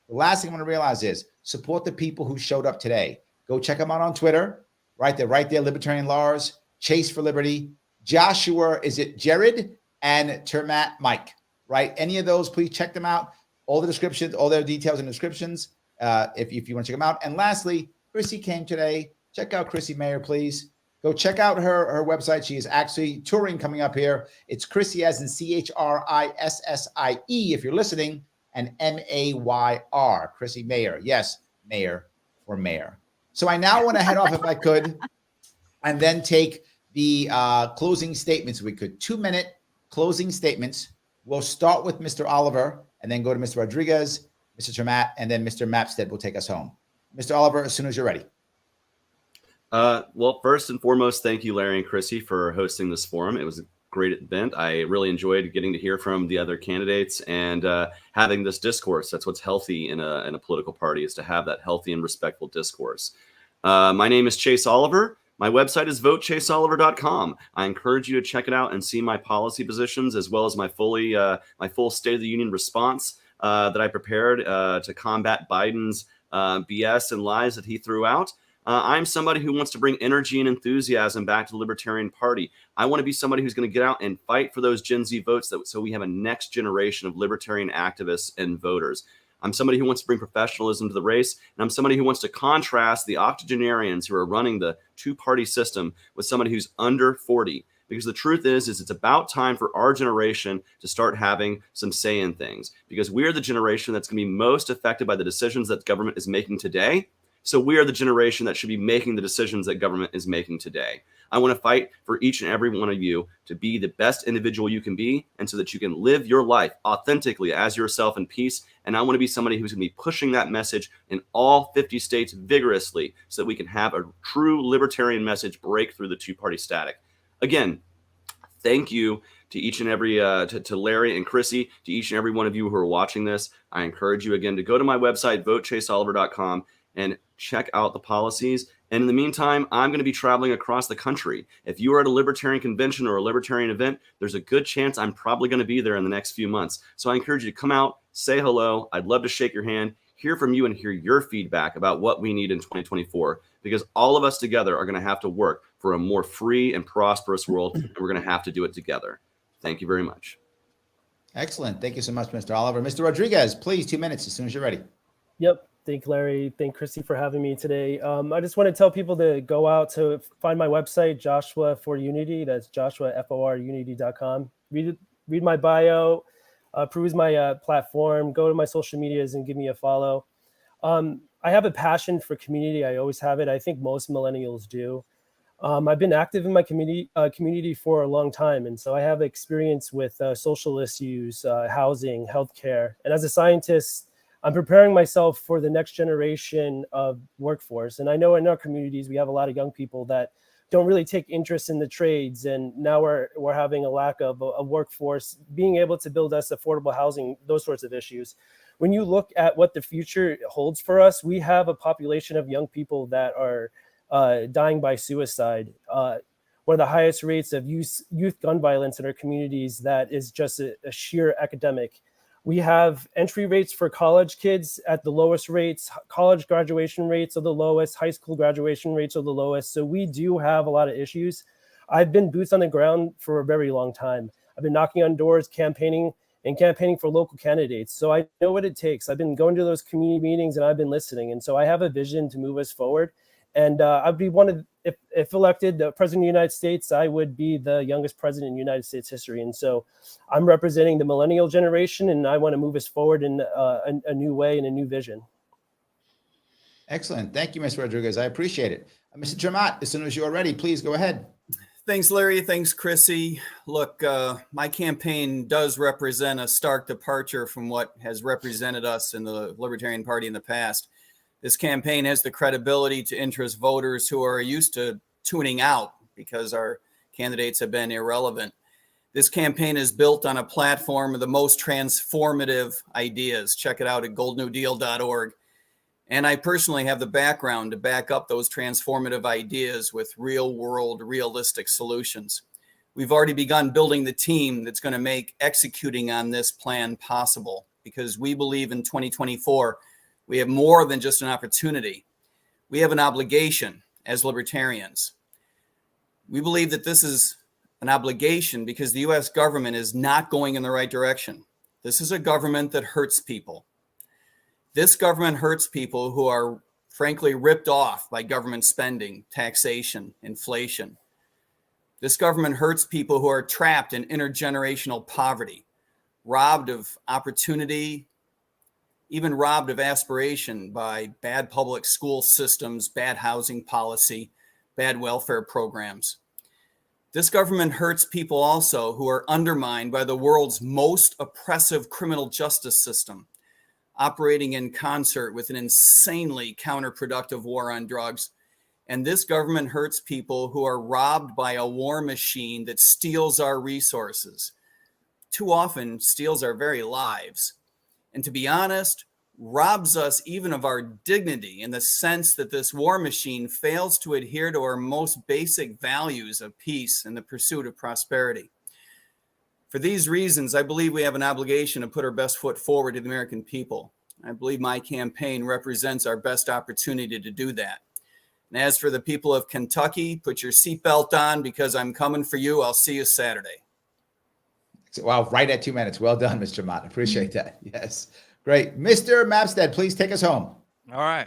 A: The last thing I want to realize is support the people who showed up today. Go check them out on Twitter. Right there, Libertarian Lars, Chase for Liberty, Joshua, is it Jared? And Termat Mike, right? Any of those, please check them out. All the descriptions, all their details and descriptions, if you want to check them out. And lastly, Chrissy came today. Check out Chrissie Mayr, please. Go check out her website. She is actually touring coming up here. It's Chrissy as in CHRISSIE if you're listening, and MAYR, Chrissie Mayr. Yes, Mayor or Mayor. So I now want to head off if I could, and then take the closing statements. We could 2-minute closing statements. We'll start with Mr. Oliver and then go to Mr. Rodriquez, Mr. Termat, and then Mr. Mapstead will take us home. Mr. Oliver, as soon as you're ready.
E: Well, first and foremost, thank you, Larry and Chrissy, for hosting this forum. It was a great event. I really enjoyed getting to hear from the other candidates and having this discourse. That's what's healthy in a political party, is to have that healthy and respectful discourse. My name is Chase Oliver. My website is votechaseoliver.com. I encourage you to check it out and see my policy positions, as well as my full State of the Union response that I prepared to combat Biden's BS and lies that he threw out. I'm somebody who wants to bring energy and enthusiasm back to the Libertarian Party. I want to be somebody who's going to get out and fight for those Gen Z votes so we have a next generation of Libertarian activists and voters. I'm somebody who wants to bring professionalism to the race, and I'm somebody who wants to contrast the octogenarians who are running the two-party system with somebody who's under 40. Because the truth is it's about time for our generation to start having some say in things, because we're the generation that's going to be most affected by the decisions that government is making today. So we are the generation that should be making the decisions that government is making today. I want to fight for each and every one of you to be the best individual you can be, and so that you can live your life authentically as yourself in peace. And I want to be somebody who's going to be pushing that message in all 50 states vigorously, so that we can have a true libertarian message break through the two-party static. Again, thank you to each and every, to Larry and Chrissy, to each and every one of you who are watching this. I encourage you again to go to my website, votechaseoliver.com, and check out the policies. And in the meantime, I'm going to be traveling across the country. If you are at a libertarian convention or a libertarian event, there's a good chance I'm probably going to be there in the next few months. So I encourage you to come out, say hello. I'd love to shake your hand, hear from you, and hear your feedback about what we need in 2024, because all of us together are going to have to work for a more free and prosperous world, and we're going to have to do it together. Thank you very much.
A: Excellent. Thank you so much, Mr. Oliver. Mr. Rodriquez, please, 2 minutes as soon as you're ready.
C: Yep. Thank Larry. Thank Chrissy for having me today. I just want to tell people to go out to find my website, Joshua for Unity. That's joshuaforunity.com. Read my bio, peruse my platform, go to my social medias and give me a follow. I have a passion for community. I always have it. I think most millennials do. I've been active in my community for a long time. And so I have experience with social issues, housing, healthcare. And as a scientist, I'm preparing myself for the next generation of workforce. And I know in our communities, we have a lot of young people that don't really take interest in the trades. And now we're having a lack of a workforce being able to build us affordable housing, those sorts of issues. When you look at what the future holds for us, we have a population of young people that are dying by suicide. One of the highest rates of youth gun violence in our communities that is just a sheer epidemic. We have entry rates for college kids at the lowest rates. College graduation rates are the lowest. High school graduation rates are the lowest. So we do have a lot of issues. I've been boots on the ground for a very long time. I've been knocking on doors, campaigning for local candidates. So I know what it takes. I've been going to those community meetings and I've been listening. And so I have a vision to move us forward. And I'd be if elected president of the United States, I would be the youngest president in United States history. And so I'm representing the millennial generation, and I want to move us forward in a new way and a new vision.
A: Excellent. Thank you, Mr. Rodriguez. I appreciate it. Mr. Maat, as soon as you're ready, please go ahead.
F: Thanks, Larry. Thanks, Chrissy. Look, my campaign does represent a stark departure from what has represented us in the Libertarian Party in the past. This campaign has the credibility to interest voters who are used to tuning out because our candidates have been irrelevant. This campaign is built on a platform of the most transformative ideas. Check it out at goldnewdeal.org. And I personally have the background to back up those transformative ideas with real world, realistic solutions. We've already begun building the team that's going to make executing on this plan possible, because we believe in 2024, we have more than just an opportunity. We have an obligation as libertarians. We believe that this is an obligation because the US government is not going in the right direction. This is a government that hurts people. This government hurts people who are frankly ripped off by government spending, taxation, inflation. This government hurts people who are trapped in intergenerational poverty, robbed of opportunity, even robbed of aspiration by bad public school systems, bad housing policy, bad welfare programs. This government hurts people also who are undermined by the world's most oppressive criminal justice system, operating in concert with an insanely counterproductive war on drugs. And this government hurts people who are robbed by a war machine that steals our resources, too often steals our very lives. And to be honest, robs us even of our dignity in the sense that this war machine fails to adhere to our most basic values of peace and the pursuit of prosperity. For these reasons, I believe we have an obligation to put our best foot forward to the American people. I believe my campaign represents our best opportunity to do that. And as for the people of Kentucky, put your seatbelt on because I'm coming for you. I'll see you Saturday.
A: Wow, right at 2 minutes. Well done, Mr. Maat. Appreciate that. Yes. Great. Mr. Mapstead, please take us home.
D: All right.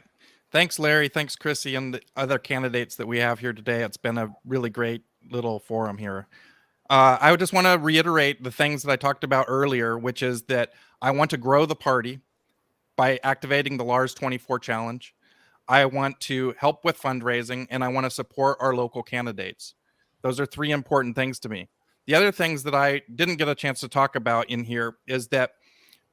D: Thanks, Larry. Thanks, Chrissy, and the other candidates that we have here today. It's been a really great little forum here. I would just want to reiterate the things that I talked about earlier, which is that I want to grow the party by activating the Lars 24 challenge. I want to help with fundraising, and I want to support our local candidates. Those are three important things to me. The other things that I didn't get a chance to talk about in here is that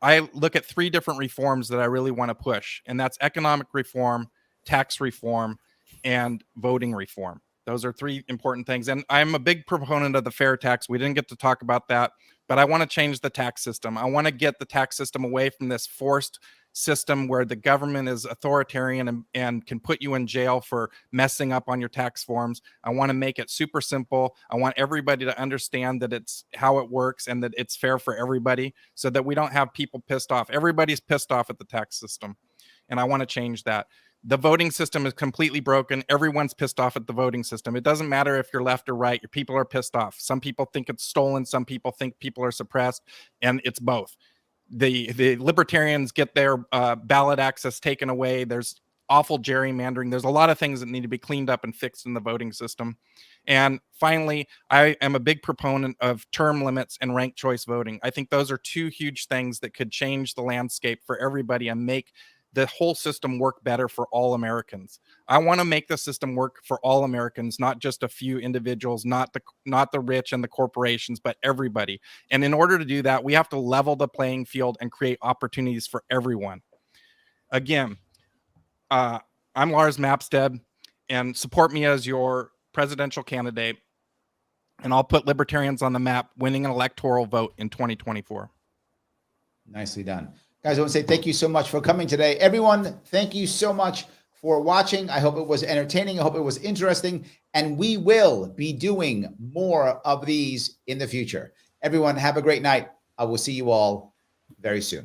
D: I look at three different reforms that I really want to push, and that's economic reform, tax reform, and voting reform. Those are three important things. And I'm a big proponent of the fair tax. We didn't get to talk about that, but I want to change the tax system. I want to get the tax system away from this forced system where the government is authoritarian and can put you in jail for messing up on your tax forms. I want to make it super simple. I want everybody to understand that it's how it works and that it's fair for everybody so that we don't have people pissed off. Everybody's pissed off at the tax system, and I want to change that. The voting system is completely broken. Everyone's pissed off at the voting system. It doesn't matter if you're left or right. Your people are pissed off. Some people think it's stolen. Some people think people are suppressed, and it's both. the libertarians get their ballot access taken away. There's awful gerrymandering. There's a lot of things that need to be cleaned up and fixed in the voting system. And finally, I am a big proponent of term limits and ranked choice voting. I think those are two huge things that could change the landscape for everybody and make the whole system work better for all Americans. I want to make the system work for all Americans, not just a few individuals, not the rich and the corporations, but everybody. And in order to do that, we have to level the playing field and create opportunities for everyone. Again, I'm Lars Mapstead, and support me as your presidential candidate, and I'll put libertarians on the map winning an electoral vote in 2024.
A: Nicely done. Guys, I want to say thank you so much for coming today. Everyone, thank you so much for watching. I hope it was entertaining. I hope it was interesting. And we will be doing more of these in the future. Everyone, have a great night. I will see you all very soon.